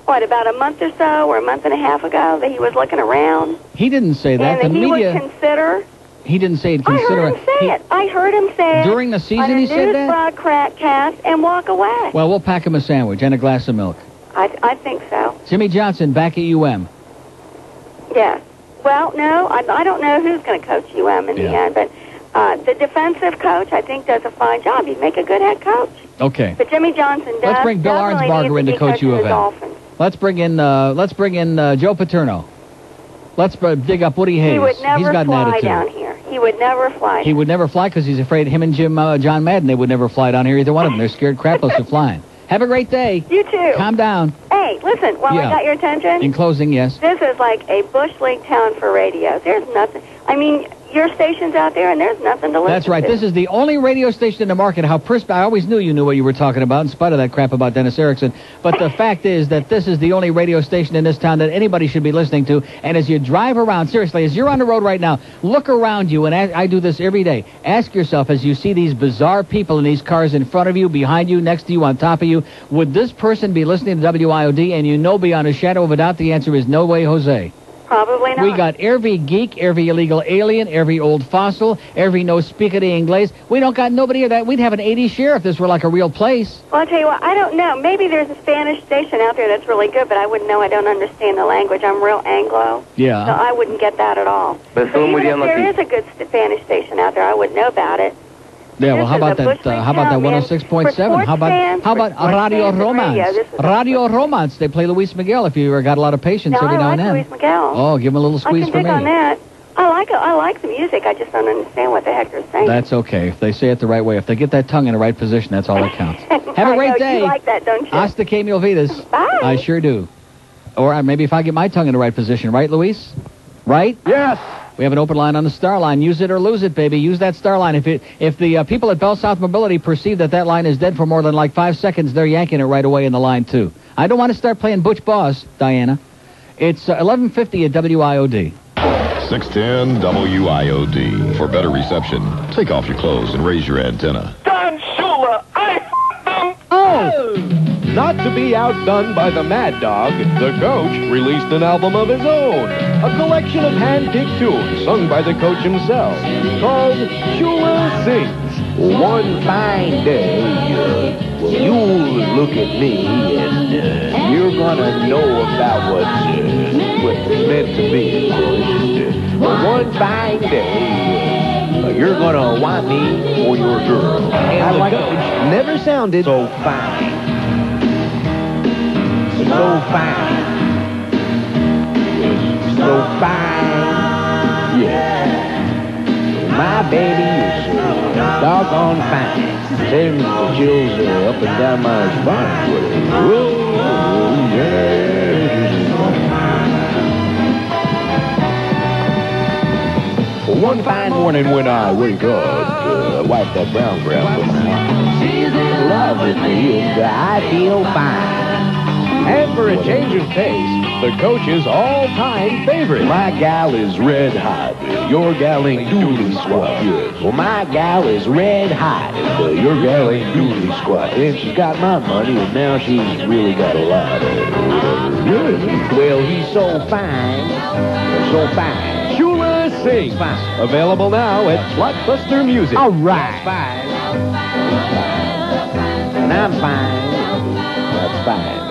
What, about a month or so, or a month and a half ago, that he was looking around? He didn't say that. And The that he media. would consider... He didn't say he'd I consider heard him say it. I heard him say it. During the season on a he said news that? broadcast and walk away. Well, we'll pack him a sandwich and a glass of milk. I think so. Jimmy Johnson back at UM. Yes. Well, no, I don't know who's going to coach UM in the end, but the defensive coach, I think, does a fine job. He'd make a good head coach. Okay. But Jimmy Johnson does. Let's bring Bill definitely Arnsbarger in needs to coach coaching U of the M. Dolphins. Let's bring in Joe Paterno. Let's dig up Woody Hayes. He would He's never got an fly attitude. down here. He would never fly. He would never fly because he's afraid him and John Madden, they would never fly down here, either one of them. They're scared crapless of flying. Have a great day. You too. Calm down. Hey, listen, while Yeah. I got your attention, In closing, yes. this is like a Bush League town for radio. There's nothing. I mean, your station's out there, and there's nothing to listen That's right. to. This is the only radio station in the market. I always knew you knew what you were talking about, in spite of that crap about Dennis Erickson. But the fact is that this is the only radio station in this town that anybody should be listening to. And as you drive around, seriously, as you're on the road right now, look around you, and I do this every day. Ask yourself, as you see these bizarre people in these cars in front of you, behind you, next to you, on top of you, would this person be listening to WIOD? And you know beyond a shadow of a doubt the answer is no way, Jose. Probably not. We got every geek, every illegal alien, every old fossil, every no speak of the English. We don't got nobody of that. We'd have an 80 share if this were like a real place. Well, I'll tell you what, I don't know. Maybe there's a Spanish station out there that's really good, but I wouldn't know. I don't understand the language. I'm real Anglo. Yeah. So I wouldn't get that at all. But So even if there is a good Spanish station out there, I would know about it. Yeah, well, how about This is a that? Bush League How about that town, man. 106.7? For How about sports Radio fans and Romance? radio, this is Radio Romance. They play Luis Miguel. If you got a lot of patience No, every I now like and then. Luis Miguel. Oh, give him a little squeeze I can for dig me. on that. I like the music. I just don't understand what the heck they're saying. That's okay if they say it the right way. If they get that tongue in the right position, that's all that counts. Have a I great know, day. You like that, don't you? Hasta que mil vidas. Bye. I sure do. Or maybe if I get my tongue in the right position, right, Luis? Right? Yes. We have an open line on the Star Line. Use it or lose it, baby. Use that Star Line. If the people at BellSouth Mobility perceive that line is dead for more than like 5 seconds, they're yanking it right away in the line, too. I don't want to start playing Butch Boss, Diana. It's 11:50 at WIOD. 610 WIOD. For better reception, take off your clothes and raise your antenna. Don Shula, I f***ed him. Oh! Not to be outdone by the Mad Dog, the coach released an album of his own, a collection of hand-picked tunes sung by the coach himself, called Shula Sings. One fine day, you'll look at me and you're gonna know about what's meant to be, of course. One fine day, you're gonna want me for your girl. And the coach never sounded so fine. So fine. So fine. Yeah. My baby is so doggone fine. Sends the chills up and down my spine. Whoa, yeah. One fine morning when I wake up, wipe that brown ground from now. She's in love with me and I feel fine. And for a change of pace, the coach's all-time favorite. My gal is red hot. Your gal ain't dooley squat. Yeah. Well, my gal is red hot. Your gal ain't dooley squat. And she's got my money, and now she's really got a lot of it. Well, he's so fine. So fine. Shula Sings. Fine. Available now at Blockbuster Music. All right. That's fine. And I'm fine. That's fine.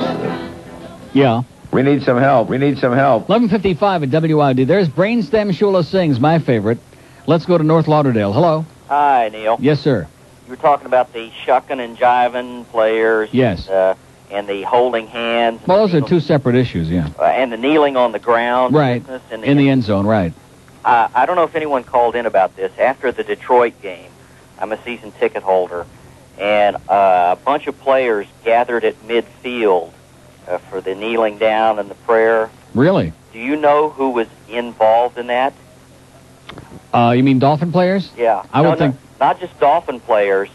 Yeah. We need some help. We need some help. 11:55 at WID. There's Brainstem Shula Sings, my favorite. Let's go to North Lauderdale. Hello. Hi, Neil. Yes, sir. You were talking about the shucking and jiving players. Yes. And the holding hands. Well, those are two separate issues, yeah. And the kneeling on the ground. Right. business In the end zone, right. I don't know if anyone called in about this. After the Detroit game, I'm a season ticket holder, and a bunch of players gathered at midfield for the kneeling down and the prayer. Really? Do you know who was involved in that? You mean Dolphin players? Yeah. I would think... Not just Dolphin players,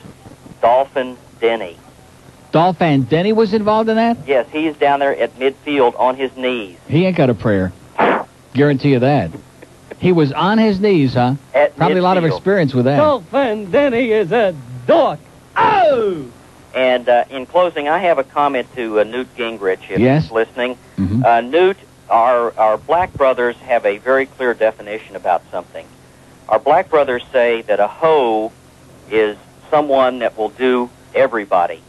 Dolphin Denny. Dolphin Denny was involved in that? Yes, he's down there at midfield on his knees. He ain't got a prayer. Guarantee you that. He was on his knees, huh? At Probably midfield. a lot of experience with that. Dolphin Denny is a dork. Oh! And in closing, I have a comment to Newt Gingrich, if Yes? he's listening. Newt, our black brothers have a very clear definition about something. Our black brothers say that a hoe is someone that will do everybody.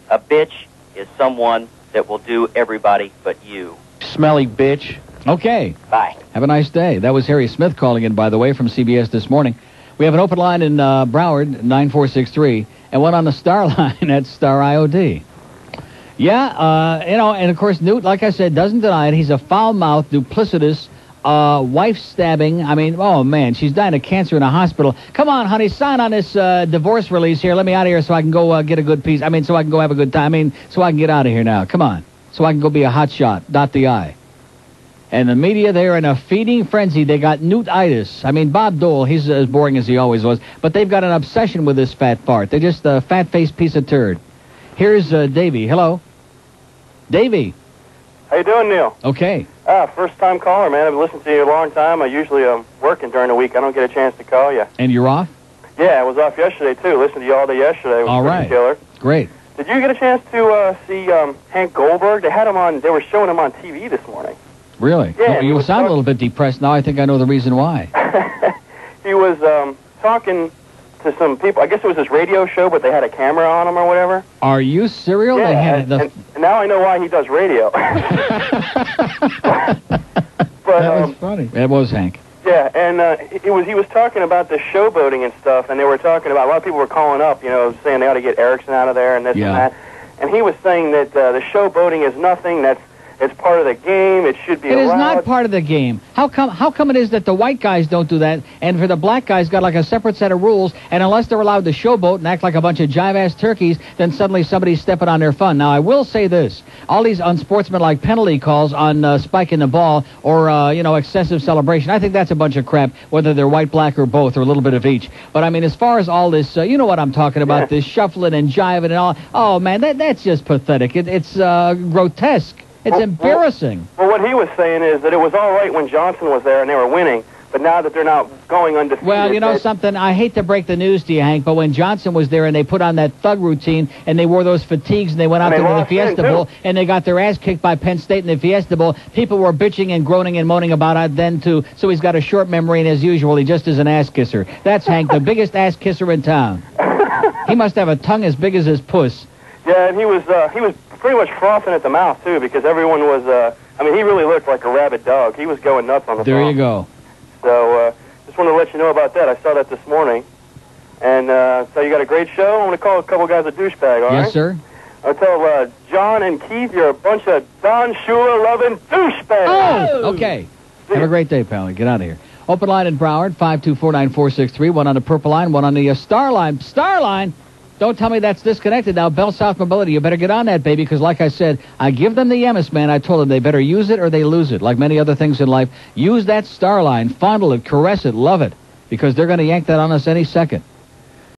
A bitch is someone that will do everybody but you. Smelly bitch. Okay. Bye. Have a nice day. That was Harry Smith calling in, by the way, from CBS this morning. We have an open line in Broward, 9463, and one on the Star line at Star IOD. Yeah, and of course, Newt, like I said, doesn't deny it. He's a foul-mouthed, duplicitous, wife-stabbing. I mean, oh, man, she's dying of cancer in a hospital. Come on, honey, sign on this divorce release here. Let me out of here so I can go get a good piece. I mean, so I can go have a good time. I mean, so I can get out of here now. Come on. So I can go be a hot shot. Dot the I. And the media, they're in a feeding frenzy. They got Newt-itis. I mean, Bob Dole, he's as boring as he always was. But they've got an obsession with this fat fart. They're just a fat-faced piece of turd. Here's Davey. Hello. Davey. How you doing, Neil? Okay. First-time caller, man. I've been listening to you a long time. I usually am working during the week. I don't get a chance to call you. And you're off? Yeah, I was off yesterday, too. Listened to you all day yesterday. It was all pretty right. Killer. Great. Did you get a chance to see Hank Goldberg? They had him on. They were showing him on TV this morning. Really? Yeah. Well, you sound a little bit depressed now. I think I know the reason why. He was talking to some people. I guess it was his radio show, but they had a camera on him or whatever. Are you serial? Yeah, They had and now I know why he does radio. That was funny. It was Hank. Yeah, and he was talking about the showboating and stuff, and they were talking about, a lot of people were calling up, saying they ought to get Erickson out of there and this and that. And he was saying that the showboating is nothing. It's part of the game. It should be allowed. It is not part of the game. How come it is that the white guys don't do that, and for the black guys got like a separate set of rules, and unless they're allowed to showboat and act like a bunch of jive-ass turkeys, then suddenly somebody's stepping on their fun. Now, I will say this. All these unsportsmanlike penalty calls on spiking the ball or, excessive celebration, I think that's a bunch of crap, whether they're white, black, or both, or a little bit of each. But, I mean, as far as all this, you know what I'm talking about, this shuffling and jiving and all, oh, man, that's just pathetic. It's grotesque. It's embarrassing. Well, what he was saying is that it was all right when Johnson was there and they were winning, but now that they're not going undefeated... Well, you know something? I hate to break the news to you, Hank, but when Johnson was there and they put on that thug routine and they wore those fatigues and they went out to the Fiesta Bowl and they got their ass kicked by Penn State in the Fiesta Bowl, people were bitching and groaning and moaning about it then, too. So he's got a short memory, and as usual, he just is an ass kisser. That's Hank, the biggest ass kisser in town. He must have a tongue as big as his puss. Yeah, and he was pretty much frothing at the mouth, too, because everyone was, he really looked like a rabid dog. He was going nuts on the phone. There you go. So, just wanted to let you know about that. I saw that this morning. And so you got a great show. I'm going to call a couple guys a douchebag, all right? Yes, sir. I'll tell John and Keith you're a bunch of Don Shula-loving douchebags. Oh, okay. Have a great day, pal. Get out of here. Open line in Broward, 5249463. One on the purple line, one on the star line. Star line? Don't tell me that's disconnected now. BellSouth Mobility, you better get on that, baby, because like I said, I give them the Yemis, man. I told them they better use it or they lose it. Like many other things in life, use that star line, fondle it, caress it, love it, because they're going to yank that on us any second.